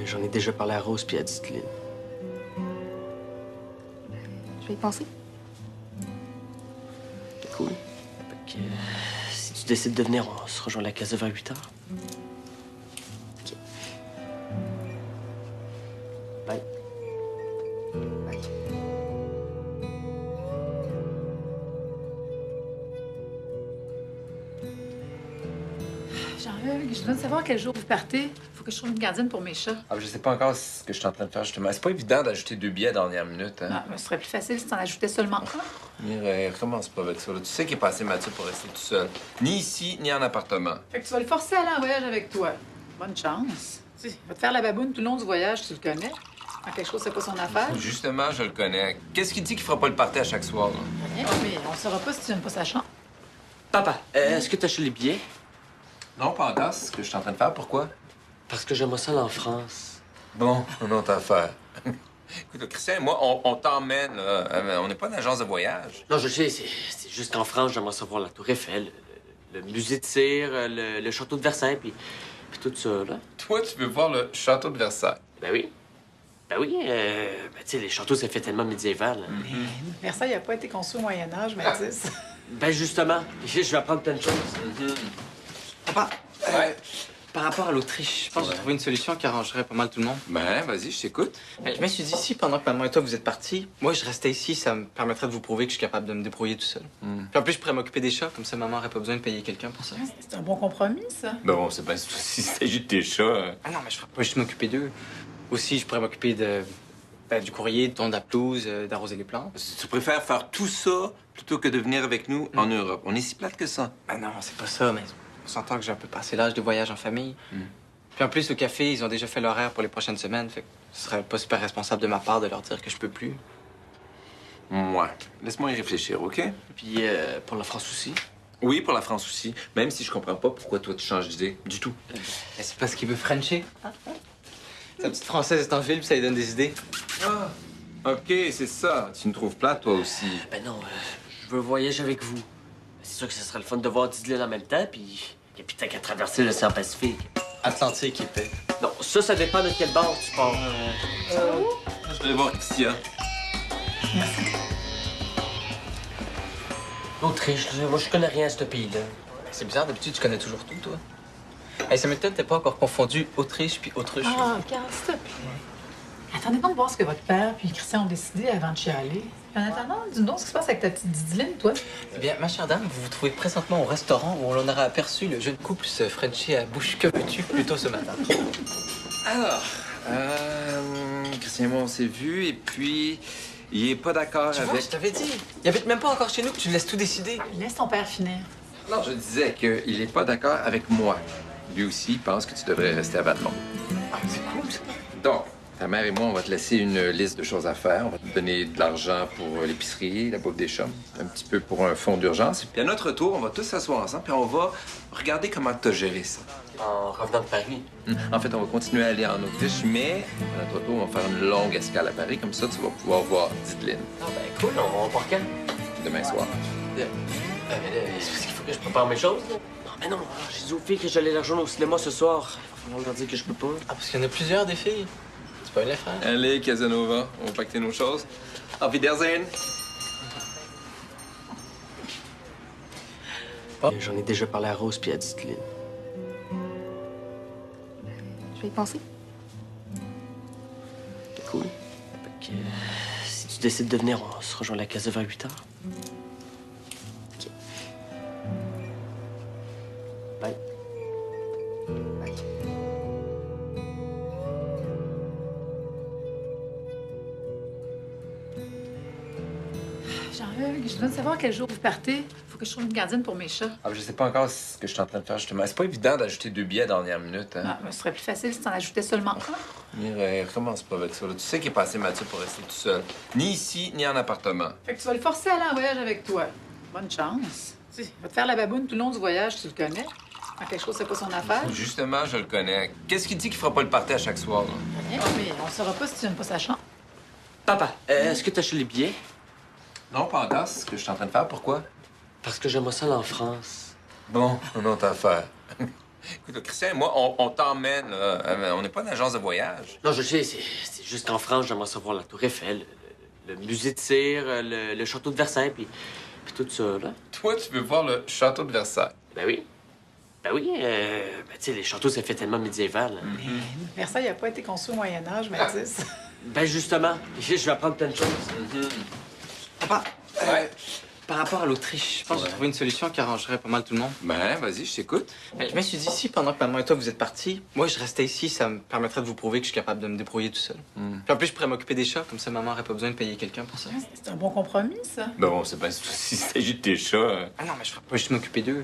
j'en ai déjà parlé à Rose puis à Dideline. Je vais y penser. C'est cool. Fait que, si tu décides de venir, on se rejoint à la casa vers 8 heures. OK. Bye. Bye. Jean-Luc, je dois savoir quel jour vous partez. Faut que je trouve une gardienne pour mes chats. Ah, je sais pas encore ce que je suis en train de faire, justement. C'est pas évident d'ajouter 2 billets à la dernière minute, hein? Ah, mais ce serait plus facile si t'en ajoutais seulement un. Mireille, recommence pas avec ça, là. Tu sais qu'il est passé Mathieu pour rester tout seul. Ni ici, ni en appartement. Fait que tu vas le forcer à aller en voyage avec toi. Bonne chance. Tu sais, il va te faire la baboune tout le long du voyage, tu le connais. Quand quelque chose, c'est pas son affaire. Justement, je le connais. Qu'est-ce qu'il dit qu'il fera pas le party à chaque soir, là? Rien, mais on saura pas si tu n'aimes pas sa chambre. Papa, est-ce que t'as acheté les billets? Non, pas encore. C'est ce que je suis en train de faire. Pourquoi? Parce que j'aimerais ça aller en France. Bon, une autre affaire. Écoute, là, Christian et moi, on t'emmène, là. On n'est pas une agence de voyage. Non, je sais, c'est juste qu'en France, j'aimerais ça voir la Tour Eiffel, le musée de cire, le château de Versailles, puis tout ça, là. Toi, tu veux voir le château de Versailles? Ben oui. Ben oui, tu sais, les châteaux, ça fait tellement médiéval. Versailles n'a pas été conçu au Moyen-Âge, Mathis. Ben justement, je vais apprendre plein de choses. Papa, par rapport à l'Autriche, Je pense que j'ai trouvé une solution qui arrangerait pas mal tout le monde. Ben, vas-y, je t'écoute. Je me suis dit, si pendant que maman et toi vous êtes partis, moi je restais ici, ça me permettrait de vous prouver que je suis capable de me débrouiller tout seul. Puis en plus, je pourrais m'occuper des chats, comme ça maman n'aurait pas besoin de payer quelqu'un pour ça. C'est un bon compromis, ça. Ben bon, c'est bien s'il s'agit de tes chats. Ah non, mais je ferais pas juste m'occuper d'eux. Aussi, je pourrais m'occuper du courrier, de la pelouse, d'arroser les plantes. Tu préfères faire tout ça plutôt que de venir avec nous en Europe. On est si plate que ça. Ben non, c'est pas ça, mais on s'entend que j'ai un peu passé l'âge de voyage en famille. Puis en plus, au café, ils ont déjà fait l'horaire pour les prochaines semaines. Fait que ce serait pas super responsable de ma part de leur dire que je peux plus. Ouais. Laisse-moi y réfléchir, OK? Puis pour la France aussi. Oui, pour la France aussi. Même si je comprends pas pourquoi toi tu changes d'idée. Du tout. Mais c'est parce qu'il veut Frencher. Sa petite française est en ville, puis ça lui donne des idées. Ah, OK, c'est ça. Tu me trouves plate, toi aussi. Ben non, je veux voyager avec vous. C'est sûr que ce serait le fun de voir Disneyland en même temps, puis t'as qu'à traverser l'océan Pacifique. Atlantique, il paie. Non, ça dépend de quel bord tu pars. Je vais aller voir Christian. L'Autriche, moi je connais rien à ce pays-là. C'est bizarre, d'habitude, tu connais toujours tout, toi. Hey, ça m'étonne, t'as pas encore confondu Autriche puis Autruche. Ah, Carl, s'il te plaît. Attendez donc de voir ce que votre père puis Christian ont décidé avant de chialer. En attendant, dis-nous donc ce qui se passe avec ta petite Didiline, toi. Eh bien, ma chère dame, vous vous trouvez présentement au restaurant où l'on aura aperçu le jeune couple se frencher à bouche que veux-tu plus tôt ce matin. Alors, Christian et moi, on s'est vus, et puis il est pas d'accord Tu avec... vois, je t'avais dit. Il habite même pas encore chez nous, que tu laisses tout décider. Laisse ton père finir. Non, je disais qu'il est pas d'accord avec moi. Lui aussi, il pense que tu devrais rester à Valmont. Ah, c'est cool, ça. Donc, ta mère et moi, on va te laisser une liste de choses à faire. On va te donner de l'argent pour l'épicerie, la bouffe des chums, un petit peu pour un fonds d'urgence. Puis à notre retour, on va tous s'asseoir ensemble, puis on va regarder comment tu as géré ça. En revenant de Paris. En fait, on va continuer à aller en Autriche, mais à notre retour, on va faire une longue escale à Paris. Comme ça, tu vas pouvoir voir Dideline Ah ben cool, on part quand? demain soir. C'est parce qu'il faut que je prépare mes choses, là. Non, mais non, j'ai dit aux filles que j'allais les rejoindre au cinéma ce soir. Il va falloir leur dire que je peux pas. Ah, parce qu'il y en a plusieurs des filles. C'est pas une frère. Allez, Casanova, on va pacter nos choses. Auf Wiedersehen! J'en ai déjà parlé à Rose puis à Dideline. Je vais y penser. C'est cool. Fait que, si tu décides de venir, on se rejoint à la case vers 8 h. OK. Bye. Bye. Jean-Hugues, je dois savoir quel jour vous partez. Faut que je trouve une gardienne pour mes chats. Ah, je sais pas encore ce que je suis en train de faire, justement. C'est pas évident d'ajouter 2 billets à la dernière minute, hein? Ah, mais ce serait plus facile si t'en ajoutais seulement un. Mireille, commence pas avec ça, là. Tu sais qu'il est pas assez mature pour rester tout seul. Ni ici, ni en appartement. Fait que tu vas le forcer à aller en voyage avec toi. Bonne chance. Tu sais, il va te faire la baboune tout le long du voyage, tu le connais. Quand quelque chose, c'est pas son affaire. Justement, je le connais. Qu'est-ce qu'il dit qu'il fera pas le party à chaque soir, là? Rien, mais on saura pas si tu n'aimes pas sa chambre. Papa, est-ce que t'as acheté les billets? Non, pas encore. C'est ce que je suis en train de faire. Pourquoi? Parce que j'aimerais ça aller en France. Bon, une autre affaire. Écoute, là, Christian et moi, on t'emmène, là. On n'est pas une agence de voyage. Non, je sais, c'est juste qu'en France, j'aimerais savoir la Tour Eiffel, le musée de cire, le château de Versailles, puis tout ça, là. Toi, tu veux voir le château de Versailles? Ben oui. Ben oui, tu sais, les châteaux, ça fait tellement médiéval. Hein. Mais Versailles n'a pas été conçu au Moyen-Âge, Mathis. Ben justement, je vais apprendre plein de choses. Papa, Ouais. par rapport à l'Autriche, je pense que j'ai trouvé une solution qui arrangerait pas mal tout le monde. Ben, vas-y, je t'écoute. Je me suis dit, si pendant que maman et toi vous êtes partis, moi je restais ici, ça me permettrait de vous prouver que je suis capable de me débrouiller tout seul. Puis en plus, je pourrais m'occuper des chats, comme ça maman aurait pas besoin de payer quelqu'un pour ça. C'est un bon compromis, ça. Bon, c'est bien s'il s'agit de tes chats. Ah non, mais je ferais pas juste m'occuper d'eux.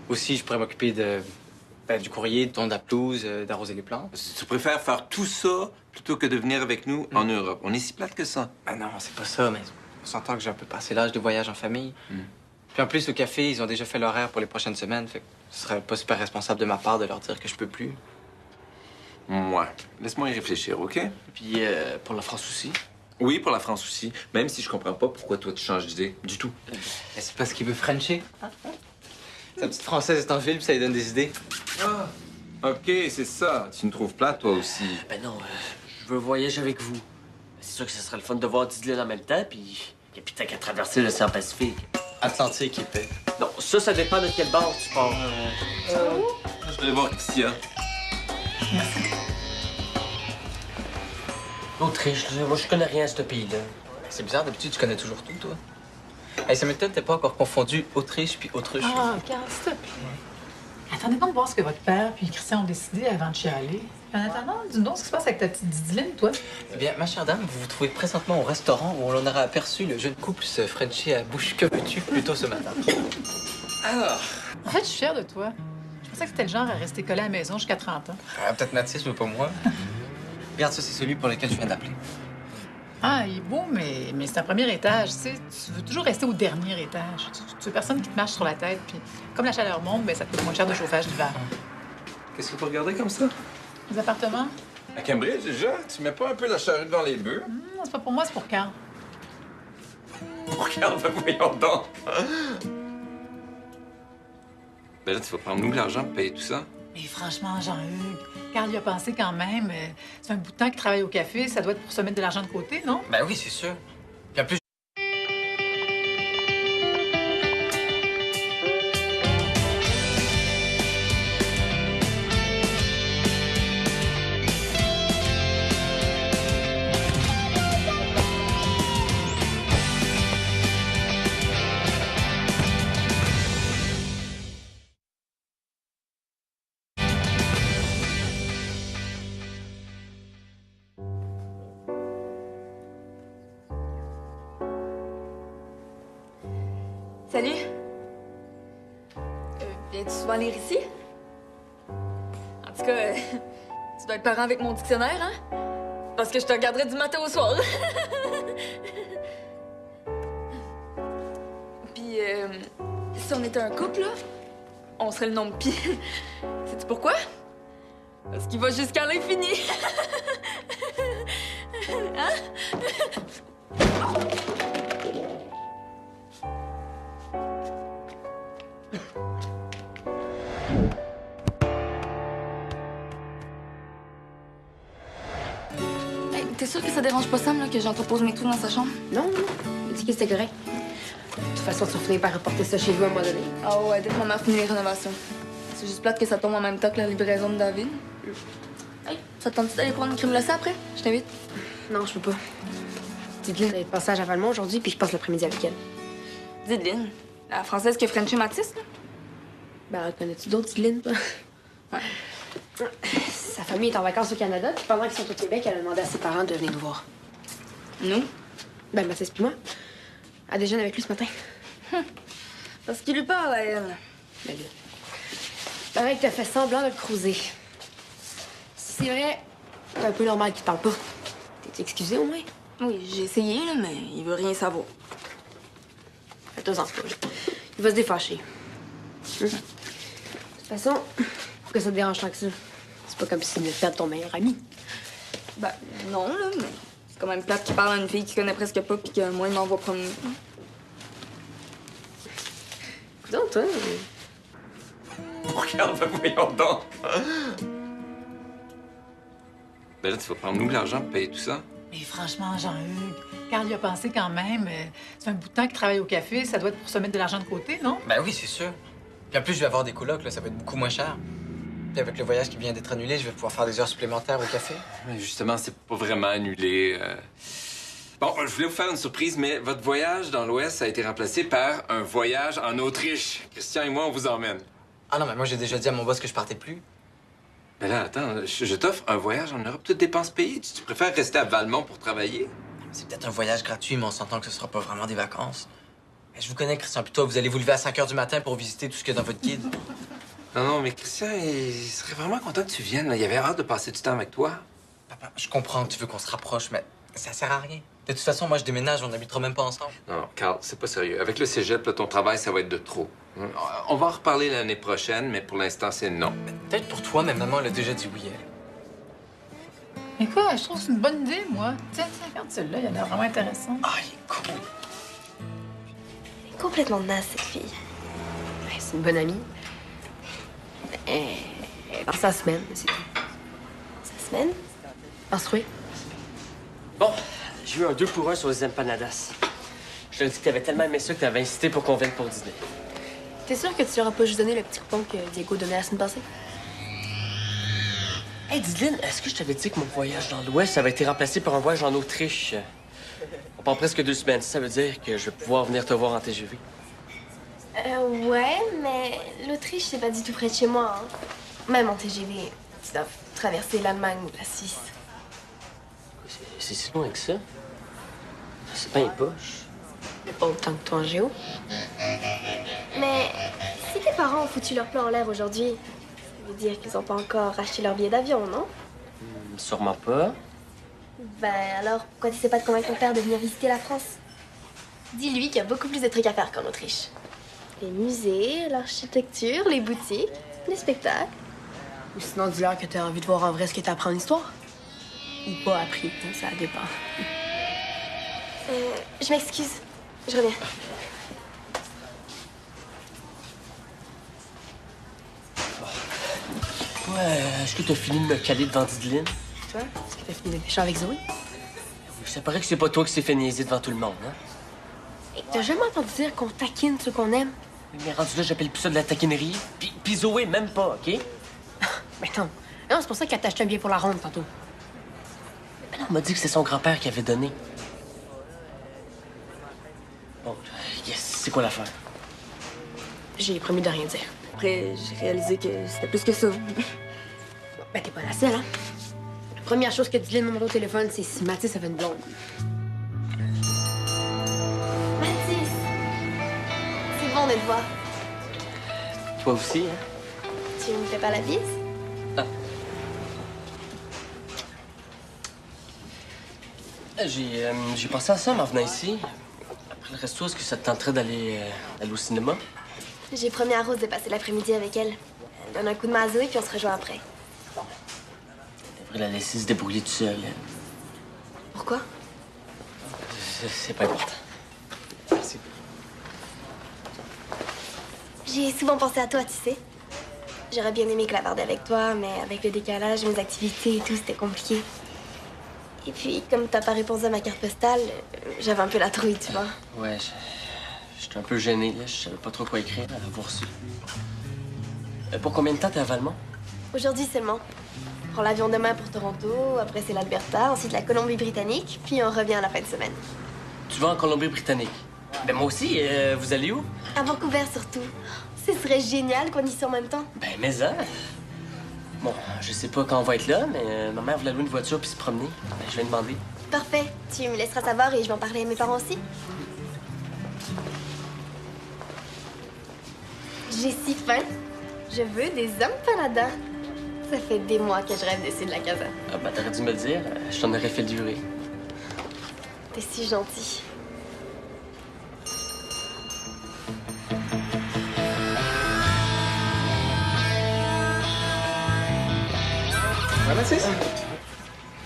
Aussi, je pourrais m'occuper du courrier, de tondre la pelouse, d'arroser les plantes. Tu préfères faire tout ça plutôt que de venir avec nous en Europe. On est si plate que ça. Ben non, c'est pas ça, mais on s'entend que j'ai un peu passé l'âge de voyage en famille. Puis en plus, au café, ils ont déjà fait l'horaire pour les prochaines semaines, fait que ce serait pas super responsable de ma part de leur dire que je peux plus. Ouais. Laisse-moi y réfléchir, OK? Puis pour la France aussi. Oui, pour la France aussi. Même si je comprends pas pourquoi toi tu changes d'idée. Du tout. Mais c'est parce qu'il veut Frencher. Sa petite française est en ville, puis ça lui donne des idées. Ah, OK, c'est ça. Tu me trouves plate, toi aussi. Ben non, je veux voyager avec vous. C'est sûr que ce serait le fun de voir Disneyland en même temps, puis t'as qu'à traverser l'océan Pacifique. Atlantique, il paie. Non, ça dépend de quel bord tu pars. Je vais aller voir Christian. L'Autriche, moi je connais rien à ce pays-là. C'est bizarre, d'habitude, tu connais toujours tout, toi. Hey, ça m'étonne, t'as pas encore confondu Autriche puis Autruche. Ah, Carl, s'il te plaît. Attendez donc de voir ce que votre père puis Christian ont décidé avant de chialer. En attendant, dis-nous donc ce qui se passe avec ta petite Didiline, toi. Eh bien, ma chère dame, vous vous trouvez présentement au restaurant où l'on aura aperçu le jeune couple se frencher à bouche que veux-tu plus tôt ce matin. Alors, En fait, je suis fière de toi. Je pensais que c'était le genre à rester collé à la maison jusqu'à 30 ans. Ah, peut-être Mathis, mais pas moi. Regarde, ça, c'est celui pour lequel je viens d'appeler. Ah, il est beau, mais c'est un premier étage. Tu sais, tu veux toujours rester au dernier étage. Tu veux personne qui te marche sur la tête. Puis, comme la chaleur monte, ben, ça te coûte moins cher de chauffage l'hiver. Qu'est-ce que vous regardez comme ça? Les appartements? À Cambridge, déjà? Tu mets pas un peu la charrue devant les bœufs? C'est pas pour moi, c'est pour Carl. Regarde, voyons donc! Ben là, tu vas prendre nous l'argent pour payer tout ça? Mais franchement, Jean-Hugues, Carl y a pensé quand même. C'est un bout de temps qu'il travaille au café. Ça doit être pour se mettre de l'argent de côté, non? Ben oui, c'est sûr. Puis en plus, Salut. Viens-tu souvent lire ici? En tout cas, tu dois être parent avec mon dictionnaire, hein? Parce que je te regarderai du matin au soir. Puis, si on était un couple, là, on serait le nom de Pi. Sais-tu pourquoi? Parce qu'il va jusqu'à l'infini. Hein? Hey, t'es sûr que ça dérange pas Sam, là, que j'entrepose mes trucs dans sa chambre? Non, non. Il dit que c'était correct. De toute façon, tu vas finir par reporter ça chez vous à un moment donné. Ah ouais, dès que ma mère finit les rénovations. C'est juste plate que ça tombe en même temps que la livraison de David. Hey, ça te tente d'aller prendre une crème glacée après? Je t'invite. Non, je peux pas. Dites-le, elle est de passage à Valmont aujourd'hui, puis je passe l'après-midi avec elle. Dideline, la française qui a Frenché Matisse, là? Ben, connais-tu d'autres, Dideline, toi? Ouais. Sa famille est en vacances au Canada, puis pendant qu'ils sont au Québec, elle a demandé à ses parents de venir nous voir. Nous? Ben, Mathis puis moi. Elle déjeune avec lui ce matin. Parce qu'il lui parle à elle. Ben là. Pareil que t'as fait semblant de le cruiser. Si c'est vrai, c'est un peu normal qu'il te parle pas. T'es excusé au moins? Oui, j'ai essayé, là, mais il veut rien savoir. Fais-toi-en pas. Il va se défâcher. De toute façon, faut que ça te dérange tant que ça. C'est pas comme si tu venais de perdre ton meilleur ami. Ben, non, là, mais c'est quand même plate qu'il parle à une fille qu'il connaît presque pas puis que moi, il m'envoie promener. Donc, toi... Regarde, voyons donc! Ben là, tu vas prendre nous l'argent pour payer tout ça? Mais franchement, Jean-Hugues, Carl y a pensé quand même. C'est un bout de temps qu'il travaille au café. Ça doit être pour se mettre de l'argent de côté, non? ben oui, c'est sûr. Puis en plus, je vais avoir des colocs, là, ça va être beaucoup moins cher. Puis avec le voyage qui vient d'être annulé, je vais pouvoir faire des heures supplémentaires au café. Mais justement, c'est pas vraiment annulé. Bon, je voulais vous faire une surprise, mais votre voyage dans l'Ouest a été remplacé par un voyage en Autriche. Christian et moi, on vous emmène. Ah non, mais moi, j'ai déjà dit à mon boss que je partais plus. Mais là, attends, je t'offre un voyage en Europe, toutes dépenses payées. Tu préfères rester à Valmont pour travailler? C'est peut-être un voyage gratuit, mais on s'entend que ce sera pas vraiment des vacances. Mais je vous connais, Christian, puis toi, vous allez vous lever à 5 h du matin pour visiter tout ce qu'il y a dans votre guide. Non, non, mais Christian, il serait vraiment content que tu viennes. Là. Il avait hâte de passer du temps avec toi. Papa, je comprends que tu veux qu'on se rapproche, mais ça sert à rien. De toute façon, moi, je déménage, on n'habitera même pas ensemble. Non, Carl, c'est pas sérieux. Avec le cégep, là, ton travail, ça va être de trop. On va en reparler l'année prochaine, mais pour l'instant, c'est non. Peut-être pour toi, mais maman, elle a déjà dit oui, elle. Écoute, je trouve que c'est une bonne idée, moi. Tiens, regarde celle-là, il a l'air vraiment intéressant. Ah, il est cool. Elle est complètement naze, cette fille. Ouais, c'est une bonne amie. Elle est dans sa semaine, c'est tout. Sa semaine? Menstruée. Bon, j'ai eu un 2 pour 1 sur les empanadas. Je te dis que t'avais tellement aimé ça que t'avais incité pour qu'on vienne pour dîner. T'es sûr que tu leur as pas juste donné le petit coupon que Diego donnait la semaine passée? Hey, Dideline, est-ce que je t'avais dit que mon voyage dans l'Ouest avait été remplacé par un voyage en Autriche? On part presque 2 semaines. Ça veut dire que je vais pouvoir venir te voir en TGV. Ouais, mais l'Autriche, c'est pas du tout près de chez moi, hein. Même en TGV, tu dois traverser l'Allemagne ou la Suisse. C'est si loin que ça? C'est pas une poche. Pas autant que toi en géo. Mais si tes parents ont foutu leur plan en l'air aujourd'hui, Ça veut dire qu'ils ont pas encore acheté leur billet d'avion, non? Sûrement pas. Ben alors, pourquoi tu sais pas de convaincre ton père de venir visiter la France? Dis-lui qu'il y a beaucoup plus de trucs à faire qu'en Autriche. Les musées, l'architecture, les boutiques, les spectacles. Ou sinon, dis-leur que t'as envie de voir en vrai ce que t'apprends en histoire. Ou pas appris, hein, ça dépend. Je m'excuse. Je reviens. Ouais, est-ce que t'as fini de me caler devant Dideline? Toi, est-ce que t'as fini de pêcher avec Zoé? Ça paraît que c'est pas toi qui s'est fait niaiser devant tout le monde, hein? Hey, t'as jamais entendu dire qu'on taquine ceux qu'on aime? Mais rendu là, j'appelle plus ça de la taquinerie. Puis Zoé, même pas, OK? Mais non. Non, c'est pour ça qu'elle t'a acheté un billet pour la ronde tantôt. Mais là, on m'a dit que c'est son grand-père qui avait donné. Bon, yes, c'est quoi l'affaire? J'ai promis de rien dire. Après, j'ai réalisé que c'était plus que ça. Ben, t'es pas la seule, hein? La première chose que Dylan m'a demandé au téléphone, c'est si Mathis avait une blonde. Mathis! C'est bon de te voir. Toi aussi, hein? Tu me fais pas la bise? Ah. J'ai pensé à ça en venant ici. Après le resto, est-ce que ça te tenterait d'aller au cinéma? J'ai promis à Rose de passer l'après-midi avec elle. Elle donne un coup de main à Zoé, puis on se rejoint après. On devrait la laisser se débrouiller toute seule. Pourquoi? C'est pas important. Merci. J'ai souvent pensé à toi, tu sais. J'aurais bien aimé clavarder avec toi, mais avec le décalage, mes activités et tout, c'était compliqué. Et puis, comme t'as pas répondu à ma carte postale, j'avais un peu la trouille, tu vois. Ouais, j'étais un peu gêné, là. Je savais pas trop quoi écrire à l'avoir reçu. Pour combien de temps t'es à Valmont? Aujourd'hui seulement. On prend l'avion demain pour Toronto, après c'est l'Alberta, ensuite la Colombie-Britannique, puis on revient à la fin de semaine. Tu vas en Colombie-Britannique? Ben moi aussi. Vous allez où? À Vancouver surtout. Ce serait génial qu'on y soit en même temps. Ben, mais ça. Bon, je sais pas quand on va être là, mais ma mère voulait louer une voiture puis se promener. Ben, je vais demander. Parfait. Tu me laisseras savoir et je vais en parler à mes parents aussi. J'ai si faim. Je veux des empanadas. Ça fait des mois que je rêve d'essayer de la casa. Ah, ben, t'aurais dû me le dire. Je t'en aurais fait durer. T'es si gentil. Ouais, Mathis?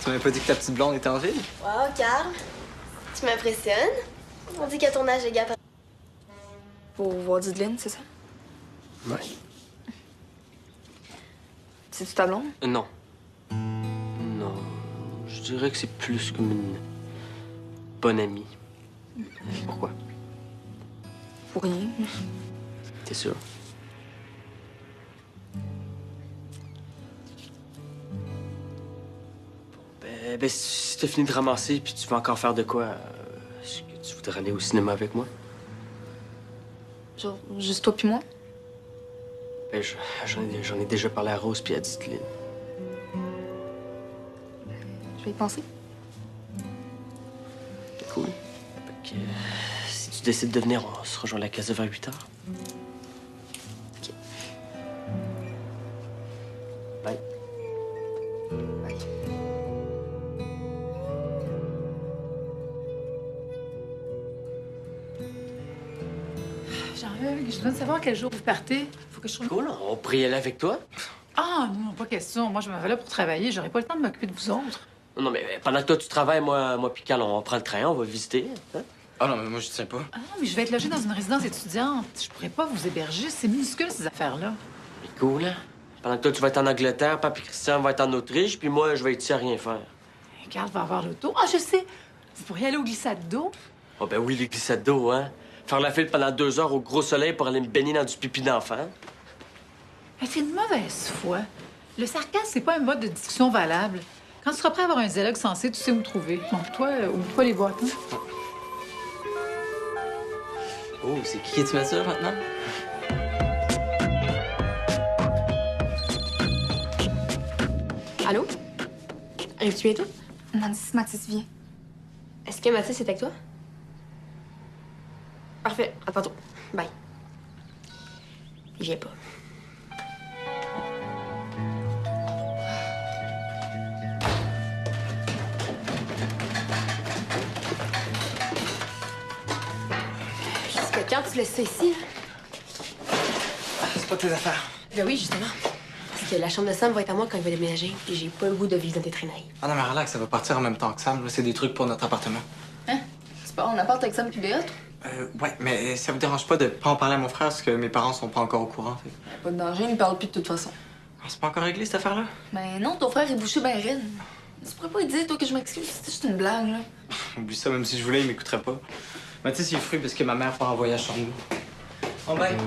Tu m'avais pas dit que ta petite blonde était en ville? Wow, Carl. Tu m'impressionnes. On dit qu'à ton âge, les gars... Pour voir Dideline, c'est ça? Ouais. C'est-tu ta blonde? Non. Non. Je dirais que c'est plus comme une bonne amie. Pourquoi? Pour rien. T'es sûr? Ben, si t'as fini de ramasser puis tu veux encore faire de quoi, est-ce que tu voudrais aller au cinéma avec moi? Genre, juste toi puis moi? Ben, j'en ai déjà parlé à Rose puis à Dideline. Je vais y penser. C'est cool. Fait que, si tu décides de venir, on se rejoint à la casa vers 8 heures. OK. Bye. Bye. Jean-Hugues, je dois savoir quel jour vous partez. Faut que je trouve... Cool, on pourrait y aller avec toi? Ah, non, pas question. Moi, je m'en vais là pour travailler. J'aurais pas le temps de m'occuper de vous autres. Non, mais pendant que toi, tu travailles, moi puis Cal, on prend le train, on va visiter. Hein? Ah non, mais moi, je tiens pas. Ah non, mais je vais être logée dans une résidence étudiante. Je pourrais pas vous héberger. C'est minuscule, ces affaires-là. C'est cool, hein? Pendant que toi, tu vas être en Angleterre, Papi Christian va être en Autriche, puis moi, je vais être ici à rien faire. Carl va avoir l'auto. Ah, je sais! Vous pourriez aller au glissade d'eau. Oh, ben oui, les glissades d'eau, hein? Faire la file pendant 2 heures au gros soleil pour aller me baigner dans du pipi d'enfant. Mais c'est une mauvaise foi. Le sarcasme, c'est pas un mode de discussion valable. Quand tu seras prêt à avoir un dialogue sensé, tu sais où me trouver. Bon, toi, oublie pas les boîtes, hein? Oh, c'est qui tu m'assures maintenant? Allô? Arrives-tu bientôt? Mathis vient. Est-ce que Mathis est avec toi? Parfait, à tantôt. Bye. Il vient pas. quand tu laisses ça ici? C'est pas tes affaires. Ben oui, justement. Parce que la chambre de Sam va être à moi quand il va déménager. Puis j'ai pas le goût de vivre dans tes traîneries. Ah non, mais relax, ça va partir en même temps que Sam. là. C'est des trucs pour notre appartement. Hein? C'est pas en appart avec Sam puis Béat? Ouais, mais ça vous dérange pas de pas en parler à mon frère parce que mes parents sont pas encore au courant. Fait. Pas de danger, il me parle plus de toute façon. Ah, c'est pas encore réglé, cette affaire-là? Ben non, ton frère est bouché ben raide. Tu pourrais pas lui dire, toi, que je m'excuse? C'est juste une blague, là. Oublie ça, même si je voulais, il m'écouterait pas. Mais tu sais, c'est fruit parce que ma mère part en voyage sans nous. Bon, ben.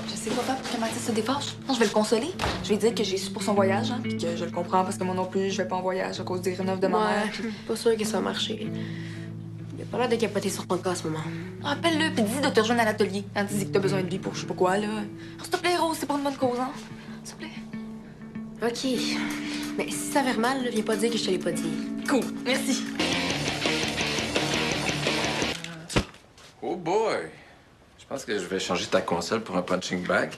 Je sais quoi faire pour que Mathis se défâche. Non, je vais le consoler. Je vais lui dire que j'ai su pour son voyage, hein, puis que je le comprends parce que moi non plus, je vais pas en voyage à cause des rénoves de ma mère. Puis... Pas sûr que ça va marcher. Il a pas l'air de capoter sur ton cas en ce moment. Rappelle-le, puis dis de te rejoindre à l'atelier. Quand tu dis que t'as besoin de lui pour je sais pas quoi, là. S'il te plaît, Rose, c'est pour une bonne cause, hein? S'il te plaît. OK. Mais si ça va mal, là, viens pas dire que je te l'ai pas dit. Cool, merci. Oh boy! Je pense que je vais changer ta console pour un punching bag.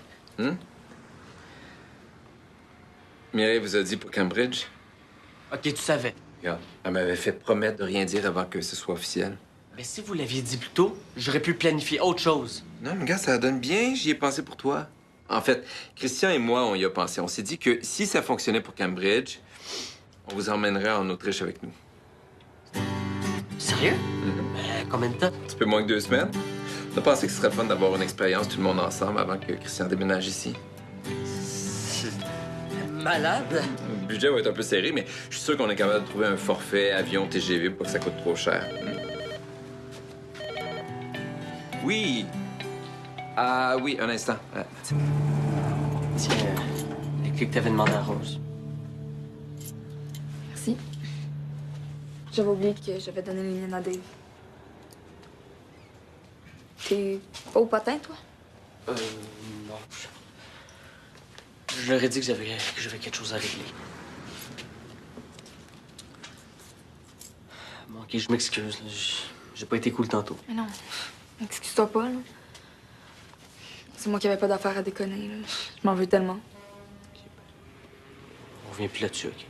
Mireille vous a dit pour Cambridge? OK, tu savais. Regarde, elle m'avait fait promettre de rien dire avant que ce soit officiel. Mais si vous l'aviez dit plus tôt, j'aurais pu planifier autre chose. Non, mais gars, ça donne bien. J'y ai pensé pour toi. En fait, Christian et moi, on y a pensé. On s'est dit que si ça fonctionnait pour Cambridge, on vous emmènerait en Autriche avec nous. Sérieux? Combien de temps? Un petit peu moins que 2 semaines. On a pensé que ce serait fun d'avoir une expérience tout le monde ensemble avant que Christian déménage ici. C'est malade. Le budget va être un peu serré, mais je suis sûr qu'on est capable de trouver un forfait avion TGV pour que ça coûte trop cher. Oui. Ah oui, un instant. Tiens, les clés que t'avais demandé à Rose. Merci. J'avais oublié que j'avais donné les miennes à Dave. T'es pas au patin, toi? Non. Je leur ai dit que j'avais quelque chose à régler. Bon, OK, je m'excuse. J'ai pas été cool tantôt. Mais non, excuse-toi pas, là. C'est moi qui avais pas d'affaires à déconner, là. Je m'en veux tellement. On revient plus là-dessus, OK?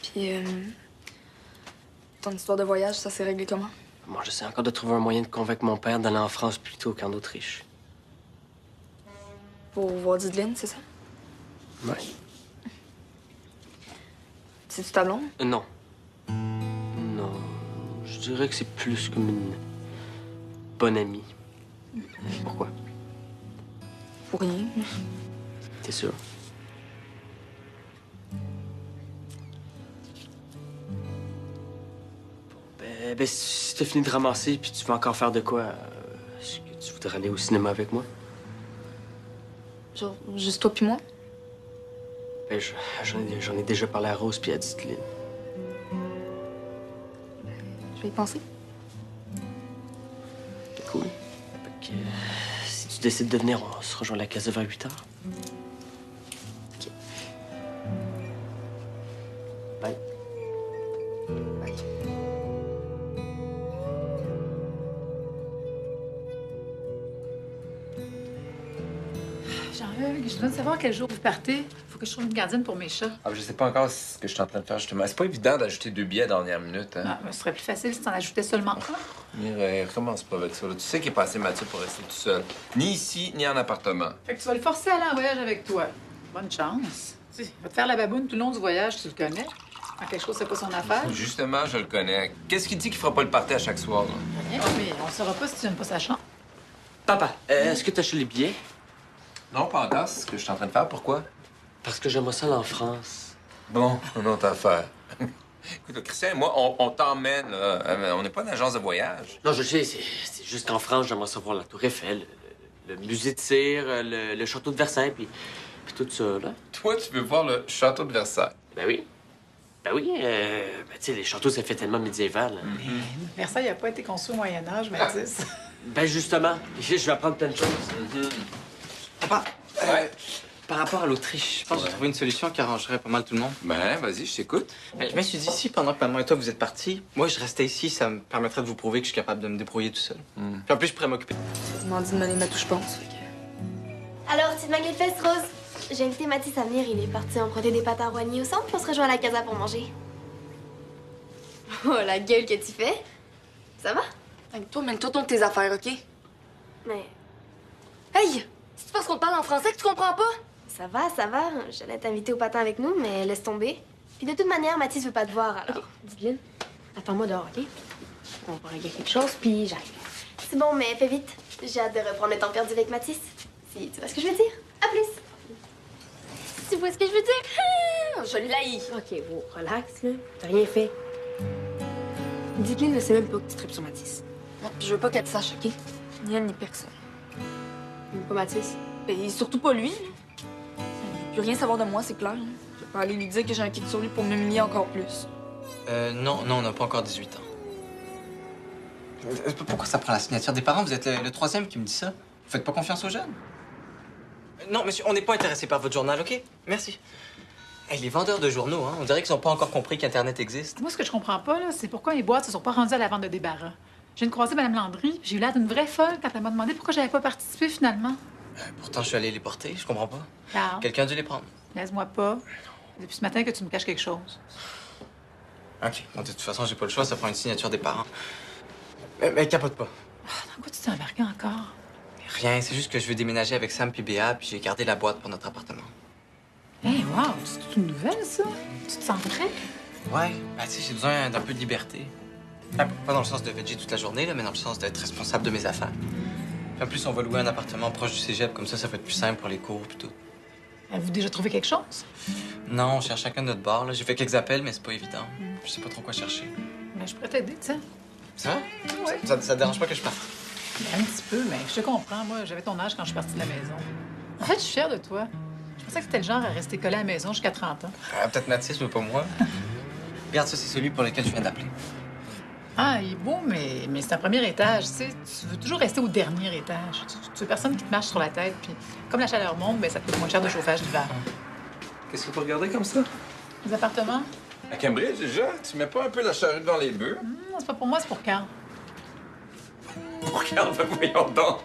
Puis, ton histoire de voyage, ça s'est réglé comment? Moi, j'essaie encore de trouver un moyen de convaincre mon père d'aller en France plutôt qu'en Autriche. Pour voir Dideline, c'est ça? Ouais. C'est-tu ta blonde? Non. Non. Je dirais que c'est plus comme une bonne amie. Pourquoi? Pour rien. T'es sûr? Ben, si t'as fini de ramasser puis tu veux encore faire de quoi, est-ce que tu voudrais aller au cinéma avec moi? Genre, juste toi puis moi? Ben, j'en ai déjà parlé à Rose puis à Dideline. Je vais y penser. C'est cool. Fait que, si tu décides de venir, on se rejoint à la case vers 8 heures. OK. Bye. Bye. Jean-Hugues, je dois savoir quel jour vous partez. Faut que je trouve une gardienne pour mes chats. Ah, je sais pas encore ce que je suis en train de faire, justement. C'est pas évident d'ajouter 2 billets à la dernière minute, hein? Ah, ben, ce serait plus facile si t'en ajoutais seulement un. Mireille, recommence pas avec ça. Là. Tu sais qu'il est pas assez mature pour rester tout seul. Ni ici, ni en appartement. Fait que tu vas le forcer à aller en voyage avec toi. Bonne chance. Tu sais, il va te faire la baboune tout le long du voyage, tu le connais. Quand quelque chose, c'est pas son affaire. Justement, je le connais. Qu'est-ce qu'il dit qu'il fera pas le party à chaque soir, là? Rien, mais on saura pas si tu n'aimes pas sa chambre. Papa, est-ce que t'as acheté les billets? Non, pas encore. C'est ce que je suis en train de faire. Pourquoi? Parce que j'aimerais ça aller en France. Bon, une autre affaire. Écoute, là, Christian et moi, on t'emmène, là. On n'est pas une agence de voyage. Non, je sais, c'est juste qu'en France, j'aimerais ça voir la Tour Eiffel, le musée de cire, le château de Versailles, puis tout ça, là. Toi, tu veux voir le château de Versailles? Ben oui. Ben oui, tu sais, les châteaux, ça fait tellement médiéval. Hein. Versailles n'a pas été conçu au Moyen-Âge, Mathis. Ben justement, je vais apprendre plein de choses. Papa, Ouais. par rapport à l'Autriche, je pense que j'ai trouvé une solution qui arrangerait pas mal tout le monde. Ben, vas-y, je t'écoute. Je me suis dit, si pendant que maman et toi vous êtes partis, moi je restais ici, ça me permettrait de vous prouver que je suis capable de me débrouiller tout seul. Puis en plus, je pourrais m'occuper. Tu m'as dit de me les mettre où je pense. Fait que... Alors, petite maguette fesse rose. J'ai invité Mathis à venir. Il est parti emprunter des pâtes à Roigny au centre, puis on se rejoint à la casa pour manger. Oh, la gueule que tu fais. Ça va? Hey, toi, mène-toi donc tes affaires, OK? Mais Hey! C'est parce qu'on te parle en français que tu comprends pas? ça va, ça va. J'allais t'inviter au patin avec nous, mais laisse tomber. Puis de toute manière, Mathis veut pas te voir, alors. Dylan, attends-moi dehors, OK? On va regarder quelque chose, puis j'arrive. C'est bon, mais fais vite. J'ai hâte de reprendre le temps perdu avec Mathis. Si tu vois ce que je veux dire. À plus. Tu vois ce que je veux dire? Ah, je l'haïs. OK, bon, relax, là. T'as rien fait. Dylan ne sait même pas que tu tripes sur Mathis. Non, je veux pas qu'elle te sache, OK? Ni elle, ni personne. Même pas Mathis. Et surtout pas lui. Il veut plus rien savoir de moi, c'est clair. Je vais pas aller lui dire que j'ai un kick sur lui pour m'humilier encore plus. Non, on n'a pas encore 18 ans. Pourquoi ça prend la signature des parents? Vous êtes le troisième qui me dit ça. Vous faites pas confiance aux jeunes? Non, monsieur, on n'est pas intéressé par votre journal, OK? Merci. Hey, les vendeurs de journaux, hein, on dirait qu'ils n'ont pas encore compris qu'Internet existe. Moi, ce que je comprends pas, là, c'est pourquoi les boîtes se sont pas rendues à la vente de débarras. Je viens de croiser Mme Landry, j'ai eu l'air d'une vraie folle quand elle m'a demandé pourquoi j'avais pas participé finalement. Pourtant, je suis allé les porter, je comprends pas. Carl, Quelqu'un a dû les prendre. laisse-moi pas. Depuis ce matin que tu me caches quelque chose. OK. Bon, de toute façon, j'ai pas le choix, ça prend une signature des parents. Mais capote pas. Dans quoi tu t'es embarqué encore? Rien, c'est juste que je veux déménager avec Sam puis Béa, puis j'ai gardé la boîte pour notre appartement. Hey, wow, c'est toute une nouvelle, ça? Tu te sens prêt? Ouais, ben tu sais, j'ai besoin d'un peu de liberté. Pas dans le sens de veger toute la journée, là, mais dans le sens d'être responsable de mes affaires. Puis en plus, on va louer un appartement proche du cégep, comme ça va être plus simple pour les cours puis tout. Avez-vous déjà trouvé quelque chose? Non, on cherche chacun de notre bord, là. J'ai fait quelques appels, mais c'est pas évident. Je sais pas trop quoi chercher. Mais je pourrais t'aider, tu sais. Ça va? Ouais. Ça te dérange pas que je parte? Un petit peu, mais je te comprends. Moi, j'avais ton âge quand je suis partie de la maison. En fait, je suis fière de toi. Je pensais que c'était le genre à rester collé à la maison jusqu'à 30 ans. Peut-être Mathis, mais pas moi. Regarde, ça, c'est celui pour lequel je viens d'appeler. Ah, il est beau, mais c'est un premier étage. Tu sais, tu veux toujours rester au dernier étage. Tu veux personne qui te marche sur la tête. Puis, comme la chaleur monte, ben, ça te coûte moins cher de chauffage l'hiver. Qu'est-ce que tu regardais comme ça? Les appartements? À Cambridge, déjà? Tu mets pas un peu la charrue devant les bœufs? C'est pas pour moi, c'est pour Carl. Regarde, voyons donc!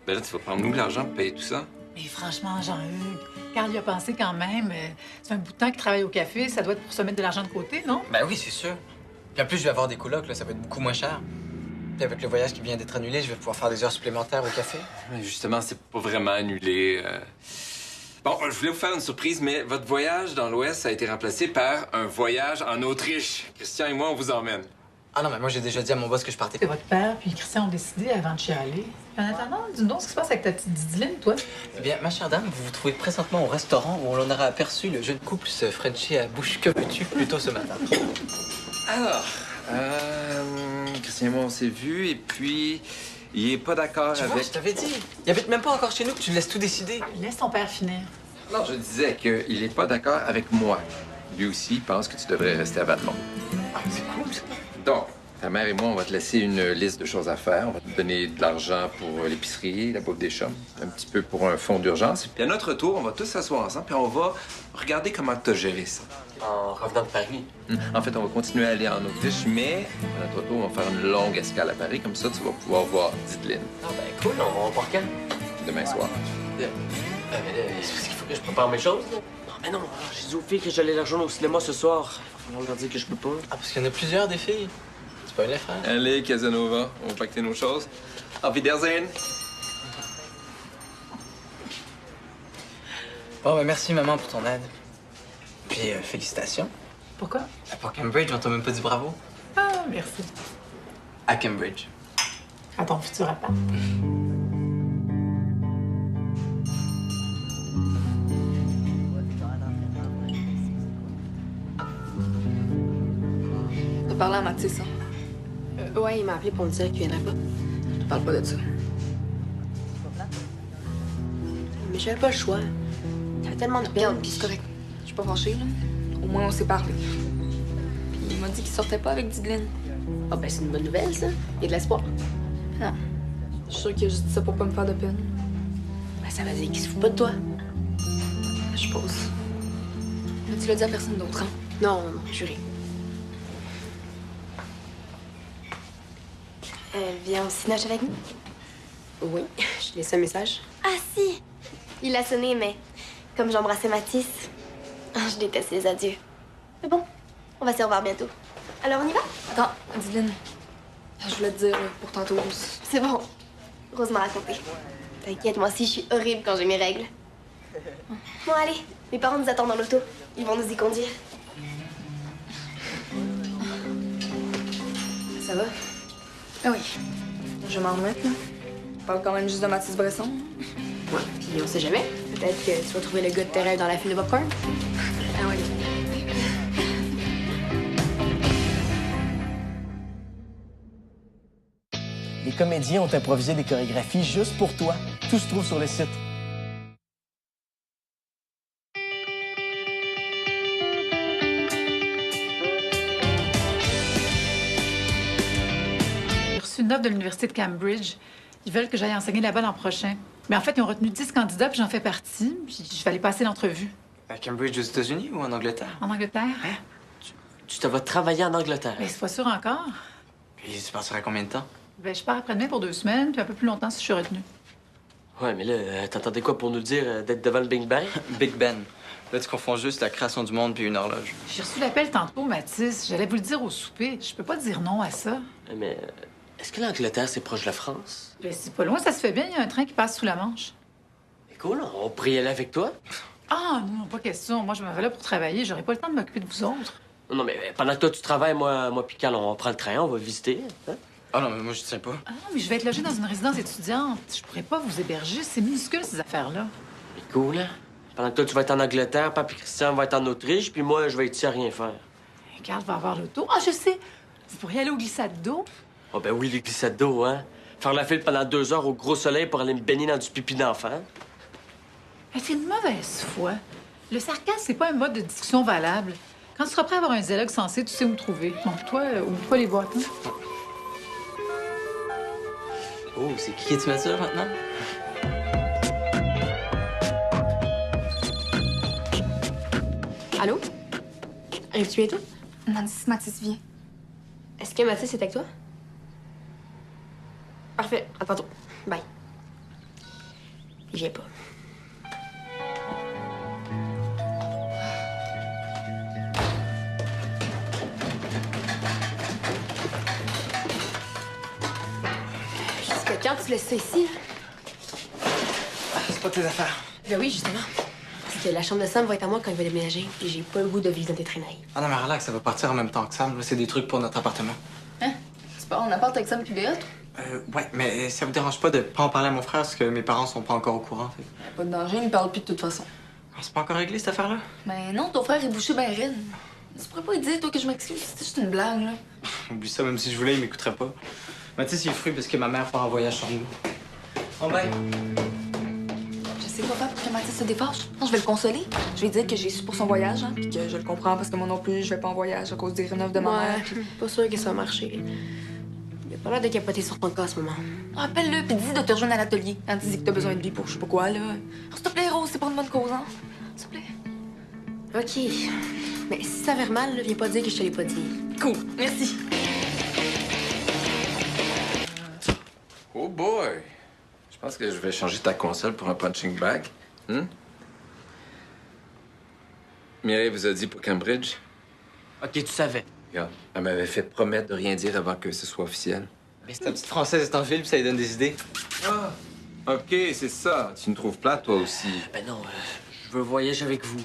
Ben là, tu vas prendre nous l'argent pour payer tout ça? Mais franchement, Jean-Hugues, Carl y a pensé quand même. C'est un bout de temps qu'il travaille au café. Ça doit être pour se mettre de l'argent de côté, non? Ben oui, c'est sûr. Puis en plus, je vais avoir des colocs, là, ça va être beaucoup moins cher. Puis avec le voyage qui vient d'être annulé, je vais pouvoir faire des heures supplémentaires au café. Mais justement, c'est pas vraiment annulé. Bon, je voulais vous faire une surprise, mais votre voyage dans l'Ouest a été remplacé par un voyage en Autriche. Christian et moi, on vous emmène. Ah non, mais moi, j'ai déjà dit à mon boss que je partais. C'est votre père puis Christian ont décidé avant de chialer. En attendant, dis-nous donc ce qui se passe avec ta petite Didyline, toi. Eh bien, ma chère dame, vous vous trouvez présentement au restaurant où on en aura aperçu le jeune couple se frencher à bouche que veux-tu plus tôt ce matin. Alors, Christian et moi, on s'est vus, et puis, il est pas d'accord Tu vois, avec... je t'avais dit. Il habite même pas encore chez nous, que tu laisses tout décider. Laisse ton père finir. Non, je disais qu'il est pas d'accord avec moi. Lui aussi, il pense que tu devrais rester à Valmont. Ah, c'est cool, ça. Donc, ta mère et moi, on va te laisser une liste de choses à faire. On va te donner de l'argent pour l'épicerie, la bouffe des chums, un petit peu pour un fonds d'urgence. Puis à notre retour, on va tous s'asseoir ensemble, puis on va regarder comment tu as géré ça. En revenant de Paris. En fait, on va continuer à aller en Autriche, mais à notre retour, on va faire une longue escale à Paris. Comme ça, tu vas pouvoir voir Didyline Ah ben cool, on part quand? demain soir. Mais là, c'est parce qu'il faut que je prépare mes choses. Là. Non, mais non, j'ai dit aux filles que j'allais la rejoindre au cinéma ce soir. Il va falloir leur dire que je peux pas. Ah, parce qu'il y en a plusieurs des filles. C'est pas une frère. Allez, Casanova, on va pacter nos choses. Auf Wiedersehen! Bon, ben merci, maman, pour ton aide. Puis, félicitations. Pourquoi? Pour Cambridge, on t'a même pas dit bravo. Ah, merci. À Cambridge. À ton futur appart. T'as parlé à Mathis, hein? Ouais, il m'a appelé pour me dire qu'il viendrait pas. Je parle pas de ça. Mais j'avais pas le choix. J'avais tellement de peine. Regarde, c'est correct. Je suis pas fâchée, là. Au moins, on s'est parlé. Puis il m'a dit qu'il sortait pas avec Didyline. Ah, ben, c'est une bonne nouvelle, ça. Il y a de l'espoir. Non. Je suis sûre qu'il a juste dit ça pour pas me faire de peine. Ben, ça veut dire qu'il se fout pas de toi. Je suppose. Mais tu l'as dit à personne d'autre, hein? Non, juré. Viens au cinéma avec nous? Oui, je laisse un message. Ah si! Il a sonné, mais comme j'embrassais Mathis, je déteste les adieux. Mais On va se revoir bientôt. Alors, on y va? Attends, Dylan. Je voulais te dire pour tantôt. C'est bon. Rose m'a raconté. T'inquiète, moi aussi, je suis horrible quand j'ai mes règles. Bon, allez. Mes parents nous attendent dans l'auto. Ils vont nous y conduire. Ça va? Ah oui. Je vais m'en remettre, là. Je parle quand même juste de Mathis Bresson. Ouais, puis on sait jamais. Peut-être que tu vas trouver le gars de tes rêves dans la file de popcorn. Ah oui. Les comédiens ont improvisé des chorégraphies juste pour toi. Tout se trouve sur le site. J'ai reçu une offre de l'Université de Cambridge. Ils veulent que j'aille enseigner là-bas l'an prochain. Mais en fait, ils ont retenu 10 candidats, puis j'en fais partie. Puis je vais aller passer l'entrevue. À Cambridge aux États-Unis ou en Angleterre? En Angleterre? Tu te vas travailler en Angleterre. Mais c'est pas sûr encore. Puis tu partiras combien de temps? Ben, je pars après-demain pour 2 semaines, puis un peu plus longtemps si je suis retenue. Ouais, mais là, t'entendais quoi pour nous dire d'être devant le Big Ben? Big Ben. Là, tu confonds juste la création du monde puis une horloge. J'ai reçu l'appel tantôt, Mathis. J'allais vous le dire au souper. Je peux pas dire non à ça. Mais est-ce que l'Angleterre, c'est proche de la France? Ben, c'est pas loin, ça se fait bien. Il y a un train qui passe sous la Manche. C'est cool, on pourrait y aller avec toi? Ah, non, pas question. Moi, je m'en vais là pour travailler. J'aurais pas le temps de m'occuper de vous autres. Non, mais pendant que toi, tu travailles, moi puis Carl, on prend le train, on va visiter. Hein? Ah non, mais moi, je tiens pas. Ah, mais je vais être logée dans une résidence étudiante. Je pourrais pas vous héberger. C'est minuscule, ces affaires-là. C'est cool, hein? Pendant que toi, tu vas être en Angleterre, Papi Christian va être en Autriche, puis moi, je vais être ici à rien faire. Carl va avoir l'auto. Ah, je sais. Vous pourriez aller au glissade d'eau. Oh, ben oui, les glissades d'eau, hein? Faire la file pendant 2 heures au gros soleil pour aller me baigner dans du pipi d'enfant. Mais c'est une mauvaise foi. Le sarcasme, c'est pas un mode de discussion valable. Quand tu seras prêt à avoir un dialogue sensé, tu sais où me trouver. Bon, toi, oublie pas les boîtes, hein? Oh, c'est qui tu mets ça maintenant? Allô? Arrives-tu bientôt? Mathis vient. Est-ce que Mathis est avec toi? Parfait. À tantôt. Bye. J'y ai pas. Jusqu'à quand tu laisses ça ici? C'est pas tes affaires. Ben oui, justement. Parce que la chambre de Sam va être à moi quand il va déménager. Et j'ai pas le goût de vivre dans tes traîneries. Ah non, mais relax, ça va partir en même temps que Sam. Là, c'est des trucs pour notre appartement. Hein? C'est pas en appart avec Sam puis Béat? Ouais, mais ça vous dérange pas de pas en parler à mon frère parce que mes parents sont pas encore au courant. Fait. Pas de danger, il me parle plus de toute façon. Ah, c'est pas encore réglé, cette affaire-là? Ben non, ton frère est bouché ben raide. Tu pourrais pas lui dire, toi, que je m'excuse. C'était juste une blague, là. Oublie ça, même si je voulais, il m'écouterait pas. Mathis, il est fru parce que ma mère part en voyage sur nous. On bye. Je sais quoi faire pour que Mathis se défâche. Non, je vais le consoler. Je vais dire que j'ai su pour son voyage, hein, puis que je le comprends parce que moi non plus, je vais pas en voyage à cause des rénoves de ma mère. Pas sûr que ça va marcher. Il a pas l'air de capoter sur ton cas en ce moment. Appelle-le, puis dis de te rejoindre à l'atelier. Hein, dis que t'as besoin de lui pour je sais pas quoi, là. Alors, s'il te plaît, Rose, c'est pour une bonne cause, hein. S'il te plaît. OK. Mais si ça avait mal, là, viens pas dire que je te l'ai pas dit. Cool, merci. Oh boy! Je pense que je vais changer ta console pour un punching bag. Mireille vous a dit pour Cambridge? OK, tu savais. Regarde, elle m'avait fait promettre de rien dire avant que ce soit officiel. Mais ta petite française est en ville, puis ça lui donne des idées. Ah! OK, c'est ça. Tu me trouves plate, toi aussi. Ben non, je veux voyager avec vous.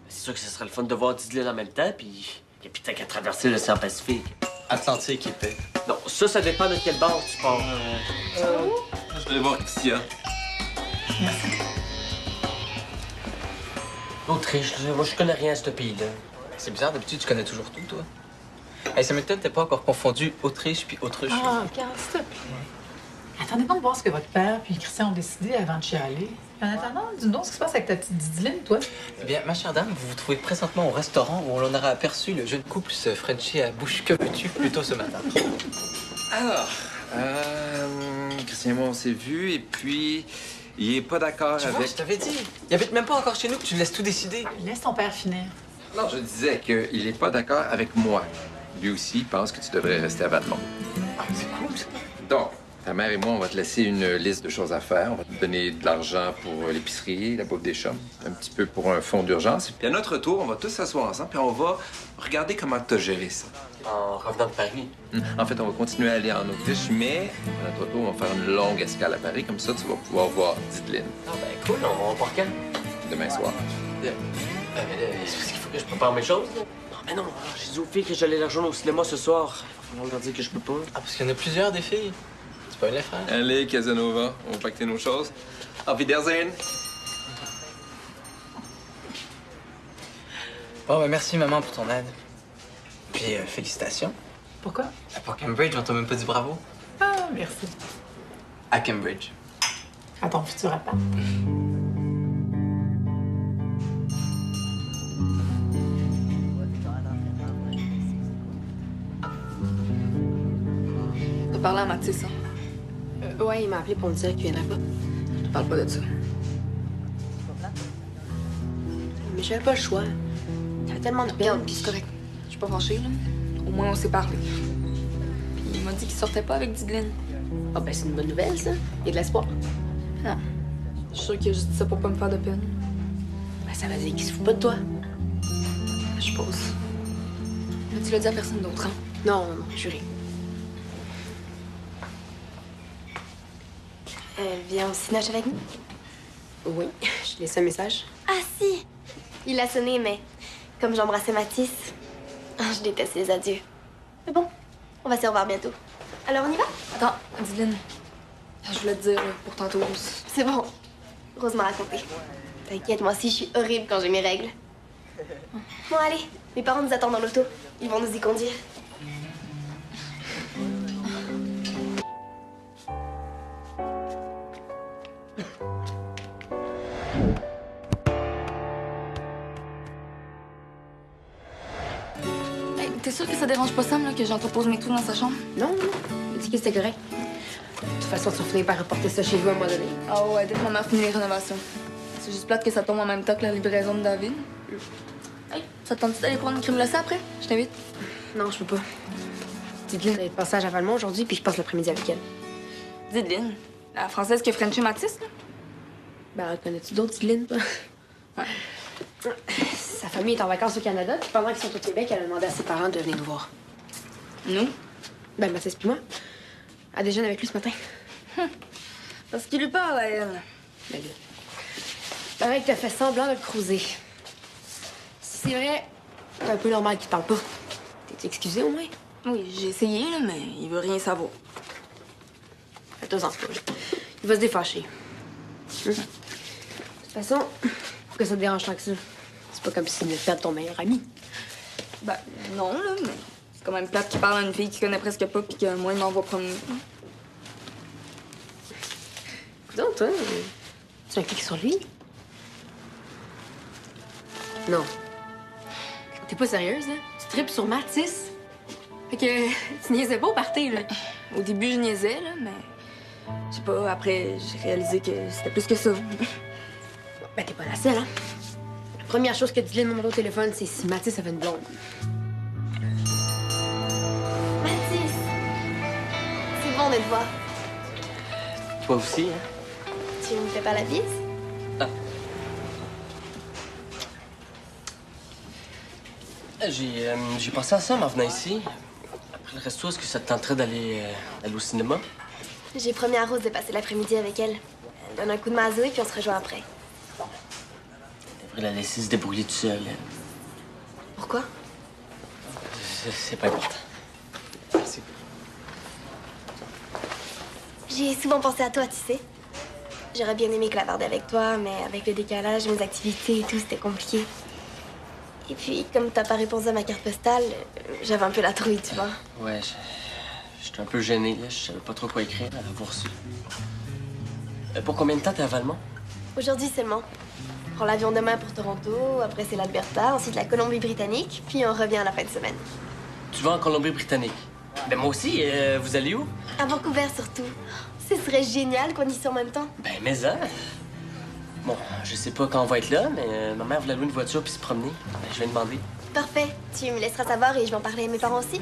C'est sûr que ce serait le fun de voir Dylan en même temps, puis t'as qu'à traverser l'océan Pacifique. Atlantique, épais. Non, ça dépend de quel bord tu pars. Je vais voir Christian. L'Autriche, là, moi, je connais rien à ce pays-là. C'est bizarre, d'habitude, tu connais toujours tout, toi. Hey, ça m'étonne que t'aies pas encore confondu Autriche puis Autruche. Ah, Carl, s'il te plaît. Attendez-moi de voir ce que votre père puis Christian ont décidé avant de chialer. En attendant, dis-nous donc ce qui se passe avec ta petite Didyline, toi. Eh bien, ma chère dame, vous vous trouvez présentement au restaurant où on en aura aperçu le jeune couple se frencher à bouche que veux-tu plus tôt ce matin. Alors, Christian et moi, on s'est vus, et puis, il est pas d'accord Tu vois, avec... je t'avais dit. Il habite même pas encore chez nous, que tu laisses tout décider. Laisse ton père finir. Non, je disais qu'il est pas d'accord avec moi. Lui aussi, il pense que tu devrais rester à Valmont. Ah, c'est cool, ça. Donc, Ta mère et moi, on va te laisser une liste de choses à faire. On va te donner de l'argent pour l'épicerie, la bouffe des chums, un petit peu pour un fonds d'urgence. Puis à notre retour, on va tous s'asseoir ensemble, puis on va regarder comment tu as géré ça. En revenant de Paris. En fait, on va continuer à aller en Autriche, mais à notre retour, on va faire une longue escale à Paris. Comme ça, tu vas pouvoir voir Dideline Ah, ben cool, on part quand? demain soir. Mais là, c'est parce qu'il faut que je prépare mes choses. Là. Non, mais non, j'ai dit aux filles que j'allais la rejoindre au cinéma ce soir. Il va falloir leur dire que je peux pas. Ah, parce qu'il y en a plusieurs des filles. Tu peux les faire. Allez, Casanova, on va pacter nos choses. Auf Wiedersehen! Bon, ben merci, maman, pour ton aide. Puis, félicitations. Pourquoi? Pour Cambridge, on t'a même pas dit bravo. Ah, merci. À Cambridge. À ton futur appart. T'as parlé à Mathis, hein? Ouais, il m'a appelé pour me dire qu'il viendrait pas. Je parle pas de ça. Mais j'avais pas le choix. J'avais tellement de peine. Regarde, puis c'est correct. Je suis pas fâchée, là. Au moins, on s'est parlé. Puis il m'a dit qu'il sortait pas avec Dideline. Ah, ben, c'est une bonne nouvelle, ça. Il y a de l'espoir. Non. Je suis sûre qu'il a juste dit ça pour pas me faire de peine. Ben, ça veut dire qu'il se fout pas de toi. Je suppose. Mais tu l'as dit à personne d'autre, hein? Non, non, juré. Viens au cinoche avec nous? Oui, je laisse un message. Ah si! Il a sonné, mais comme j'embrassais Mathis, je déteste les adieux. Mais bon, on va se revoir bientôt. Alors on y va? Attends, Dideline. Je voulais te dire, là, pour tantôt. C'est bon. Rose m'a raconté. T'inquiète, moi aussi, je suis horrible quand j'ai mes règles. Bon, allez, mes parents nous attendent dans l'auto. Ils vont nous y conduire. Hey, t'es sûr que ça dérange pas Sam, là, que j'entrepose mes trucs dans sa chambre? Non, non, il a dit que c'était correct. De toute façon, tu vas finir par reporter ça chez vous à un moment donné. Ah ouais, dès que ma mère finit les rénovations. C'est juste plate que ça tombe en même temps que la livraison de David. Hey, ça te tente d'aller prendre une crème glacée après? Je t'invite. Non, je peux pas. Dideline, elle est de passage à Valmont aujourd'hui, puis je passe l'après-midi avec elle. Dideline, la française qui a frenché Mathis, là? Ben, connais-tu d'autres Dideline, toi? Ouais. Sa famille est en vacances au Canada, puis pendant qu'ils sont au Québec, elle a demandé à ses parents de venir nous voir. Nous? Ben, Mathis puis moi. Elle déjeune avec lui ce matin. Parce qu'il lui parle à elle. Ben, là. Pareil que t'as fait semblant de le cruiser. Si c'est vrai, c'est un peu normal qu'il te parle pas. T'es excusé au moins? Oui, j'ai essayé, là, mais il veut rien savoir. Fais-toi-en pas. Il va se défâcher. De toute façon, faut que ça te dérange tant que ça. C'est pas comme s'il venait de perdre ton meilleur ami. Ben, non, là, mais c'est quand même plate qu'il parle à une fille qu'il connaît presque pas puis que moi, il m'envoie promener. Donc, toi, tu as cliqué sur lui? Non. T'es pas sérieuse, là? Tu tripes sur Mathis? Fait que tu niaisais pas au party, là. Au début, je niaisais, là, mais je sais pas, après, j'ai réalisé que c'était plus que ça. Ben, t'es pas la seule, hein? La première chose que Dylan m'a demandé au téléphone, c'est si Mathis avait une blonde. Mathis! C'est bon de te voir. Toi aussi, hein? Tu me fais pas la bise? J'ai pensé à ça en venant ici. Après le resto, est-ce que ça te tenterait d'aller au cinéma? J'ai promis à Rose de passer l'après-midi avec elle. Elle donne un coup de main à Zoé, puis on se rejoint après. Tu devrais la laisser se débrouiller tout seul. Pourquoi? C'est pas important. Merci. J'ai souvent pensé à toi, tu sais. J'aurais bien aimé clavarder avec toi, mais avec le décalage, mes activités et tout, c'était compliqué. Et puis, comme t'as pas répondu à ma carte postale, j'avais un peu la trouille, tu vois. Ouais, j'étais un peu gêné, là. Je savais pas trop quoi écrire à l'avoir reçu. Pour combien de temps t'es à Valmont? Aujourd'hui seulement. On prend l'avion demain pour Toronto, après c'est l'Alberta, ensuite la Colombie-Britannique, puis on revient à la fin de semaine. Tu vas en Colombie-Britannique? Ben moi aussi, vous allez où? À Vancouver surtout. Ce serait génial qu'on y soit en même temps. Ben, mais ça. Bon, je sais pas quand on va être là, mais ma mère voulait louer une voiture puis se promener. Ben, je vais demander. Parfait. Tu me laisseras savoir et je vais en parler à mes parents aussi.